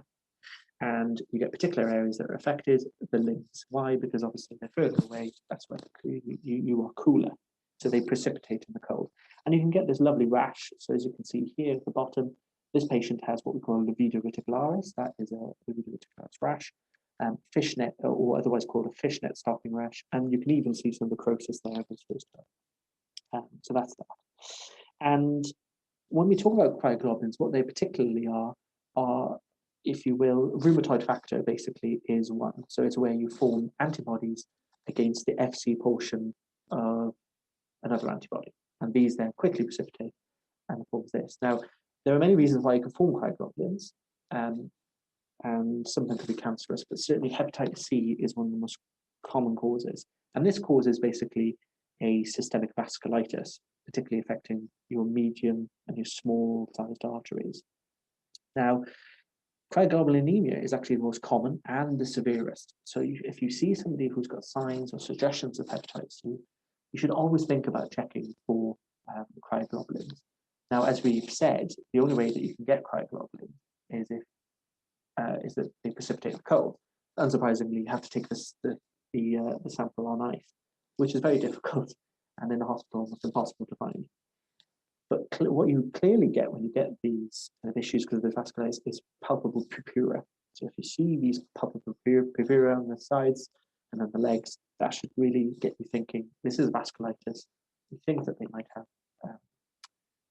And you get particular areas that are affected, the limbs. Why? Because obviously they're further away, that's where you are cooler. So they precipitate in the cold. And you can get this lovely rash. So as you can see here at the bottom, this patient has what we call livido reticularis. That is a livido reticularis rash, fishnet, or otherwise called a fishnet stocking rash. And you can even see some necrosis there. So that's that. And when we talk about cryoglobulins, what they particularly are, if you will, rheumatoid factor basically is one. So it's where you form antibodies against the FC portion of another antibody. And these then quickly precipitate and forms this. Now, there are many reasons why you can form cryoglobulins, and some of them could be cancerous, but certainly hepatitis C is one of the most common causes. And this causes basically a systemic vasculitis, particularly affecting your medium and your small-sized arteries. Now, cryoglobulinemia is actually the most common and the severest. So if you see somebody who's got signs or suggestions of hepatitis C, you should always think about checking for cryoglobulins. Now, as we've said, the only way that you can get cryoglobulin is that they precipitate with cold. Unsurprisingly, you have to take the sample on ice, which is very difficult, and in the hospital almost impossible to find. But what you clearly get when you get these kind of issues because of the vasculitis is palpable purpura. So if you see these palpable purpura on the sides and on the legs, that should really get you thinking, this is vasculitis. You think that they might have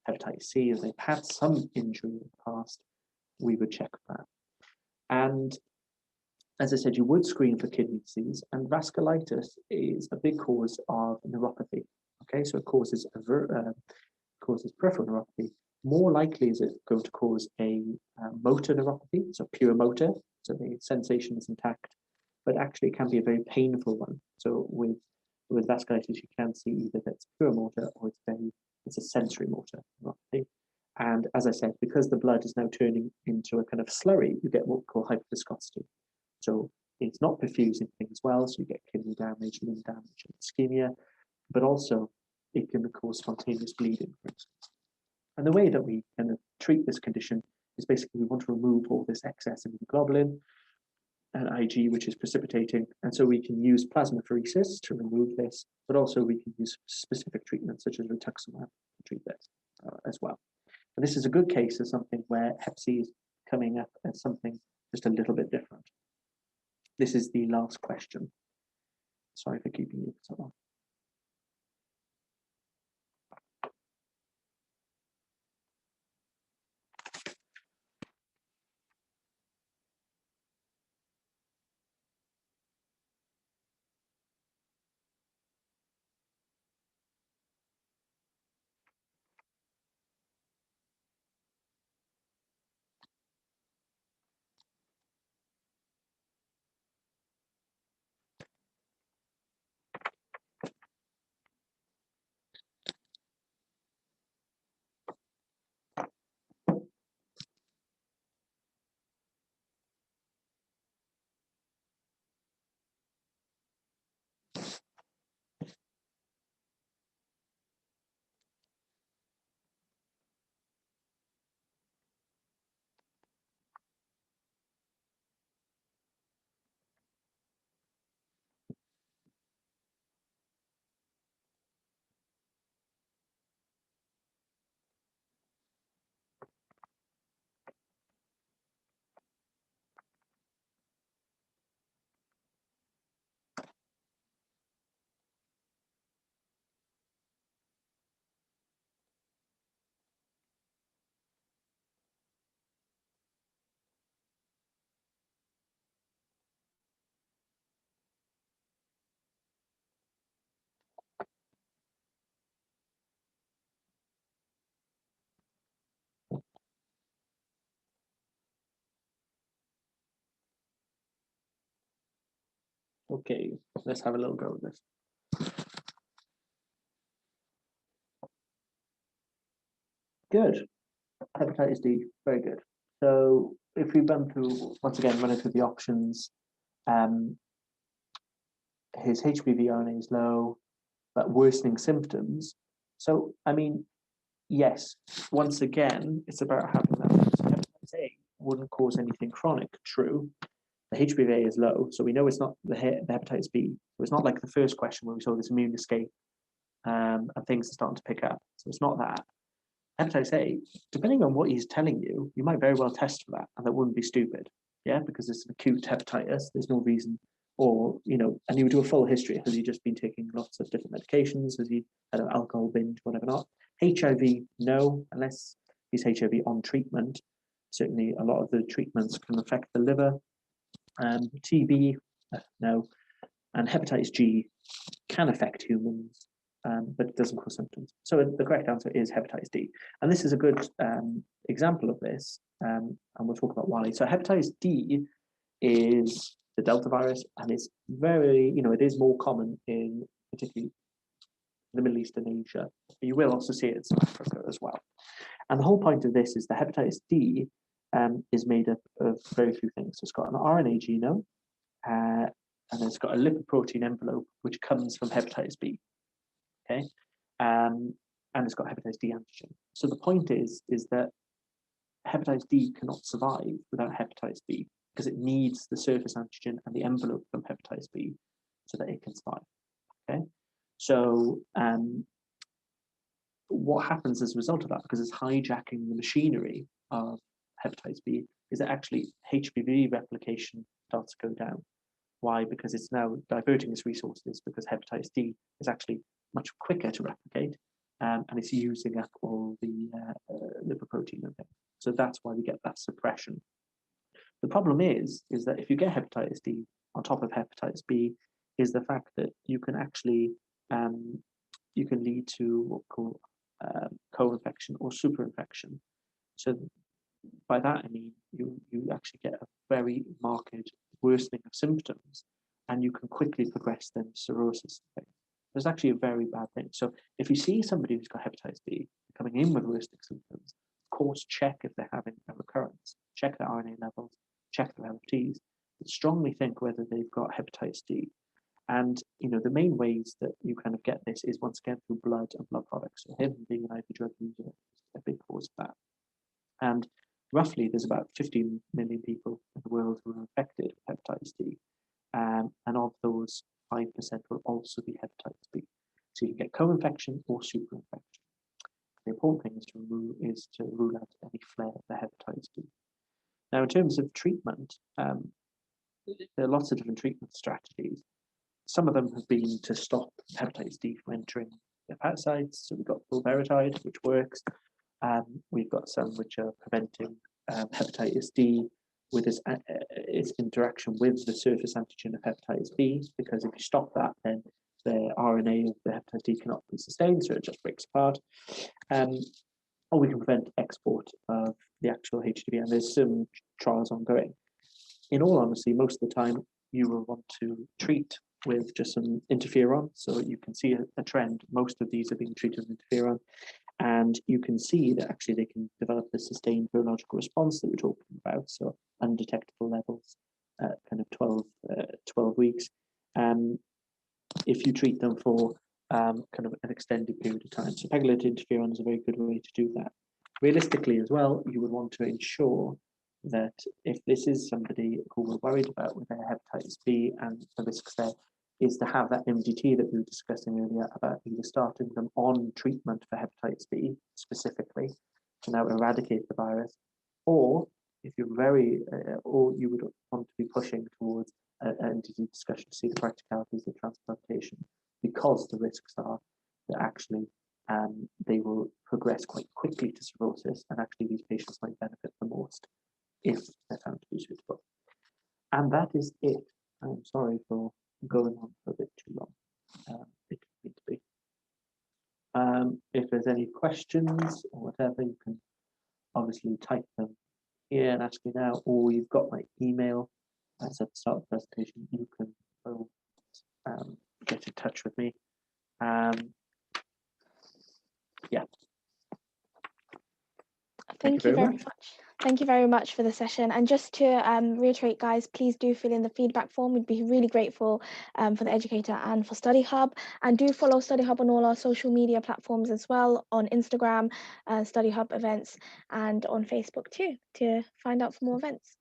hepatitis C, or they've had some injury in the past, we would check for that. And as I said, you would screen for kidney disease, and vasculitis is a big cause of neuropathy. Okay, so it causes peripheral neuropathy. More likely is it going to cause a motor neuropathy, so pure motor, so the sensation is intact, but actually it can be a very painful one. So with vasculitis, you can see either that's pure motor or it's very It's a sensory motor neuropathy. And as I said, because the blood is now turning into a kind of slurry, you get what we call hyperviscosity. So it's not perfusing things well, so you get kidney damage, lung damage, and ischemia, but also it can cause spontaneous bleeding, for instance. And the way that we kind of treat this condition is basically we want to remove all this excess immunoglobulin and Ig, which is precipitating. And so we can use plasmapheresis to remove this, but also we can use specific treatments such as rituximab to treat this as well. And this is a good case of something where Hep C is coming up as something just a little bit different. This is the last question. Sorry for keeping you so long. Okay, let's have a little go at this. Good. Hepatitis D, very good. So if we run through, once again, running through the options, his HBV RNA is low, but worsening symptoms. So, I mean, yes, once again, it's about having that. So hepatitis A wouldn't cause anything chronic, true. The HBV is low, so we know it's not the hepatitis B. So it's not like the first question where we saw this immune escape and things are starting to pick up. So it's not that. Hepatitis A, depending on what he's telling you, you might very well test for that, and that wouldn't be stupid, yeah, because it's an acute hepatitis. There's no reason, or and you would do a full history. Has he just been taking lots of different medications? Has he had an alcohol binge, whatever not? HIV, no, unless he's HIV on treatment. Certainly, a lot of the treatments can affect the liver. TB, no, and hepatitis G can affect humans. But it doesn't cause symptoms. So the correct answer is hepatitis D. And this is a good example of this, and we'll talk about why. So hepatitis D is the Delta virus, and it's very, it is more common in particularly the Middle East and Asia. But you will also see it in South Africa as well. And the whole point of this is the hepatitis D is made up of very few things. So it's got an RNA genome, and it's got a lipoprotein envelope, which comes from hepatitis B. Okay, and it's got hepatitis D antigen. So the point is that hepatitis D cannot survive without hepatitis B because it needs the surface antigen and the envelope from hepatitis B so that it can survive. Okay, so what happens as a result of that, because it's hijacking the machinery of hepatitis B, is that actually HBV replication starts to go down. Why? Because it's now diverting its resources, because hepatitis D is actually much quicker to replicate, and it's using up all the lipoprotein and things. So that's why we get that suppression. The problem is that if you get hepatitis D on top of hepatitis B, is the fact that you can actually you can lead to what we call co-infection or superinfection. So by that I mean you actually get a very marked worsening of symptoms, and you can quickly progress then to cirrhosis. It's actually a very bad thing. So if you see somebody who's got hepatitis B coming in with worsening symptoms, of course, check if they're having a recurrence, check their RNA levels, check their LFTs, but strongly think whether they've got hepatitis D. And the main ways that you kind of get this is once again through blood and blood products. So him being an IV drug user is a big cause of that. And roughly there's about 15 million people in the world who are infected with hepatitis D. And of those, 5% will also be hepatitis B. So you can get co-infection or super-infection. The important thing is to rule out any flare for hepatitis B. Now, in terms of treatment, there are lots of different treatment strategies. Some of them have been to stop hepatitis D from entering the hepatocytes. So we've got fulveritide, which works. We've got some which are preventing hepatitis D with its interaction with the surface antigen of hepatitis B, because if you stop that, then the RNA of the hepatitis D cannot be sustained, so it just breaks apart. Or we can prevent export of the actual HDV, and there's some trials ongoing. In all honesty, most of the time, you will want to treat with just some interferon. So you can see a trend. Most of these are being treated with interferon. And you can see that actually they can develop a sustained virological response that we're talking about. So undetectable levels at kind of 12 weeks. If you treat them for kind of an extended period of time. So pegylated interferon is a very good way to do that. Realistically as well, you would want to ensure that if this is somebody who we're worried about with their hepatitis B and the risks there, is to have that MDT that we were discussing earlier about either starting them on treatment for hepatitis B specifically to now eradicate the virus, or if you're or you would want to be pushing towards an MDT discussion to see the practicalities of transplantation, because the risks are that actually they will progress quite quickly to cirrhosis, and actually these patients might benefit the most if they're found to be suitable. And that is it. I'm sorry for going on for a bit too long. It needs to be. If there's any questions or whatever, you can obviously type them here and ask me now, or you've got my email. As at the start of the presentation, you can get in touch with me. Yeah. Thank you very much. Thank you very much for the session. And just to reiterate, guys, please do fill in the feedback form. We'd be really grateful for the educator and for Study Hub. And do follow Study Hub on all our social media platforms as well, on Instagram, Study Hub events, and on Facebook too, to find out for more events.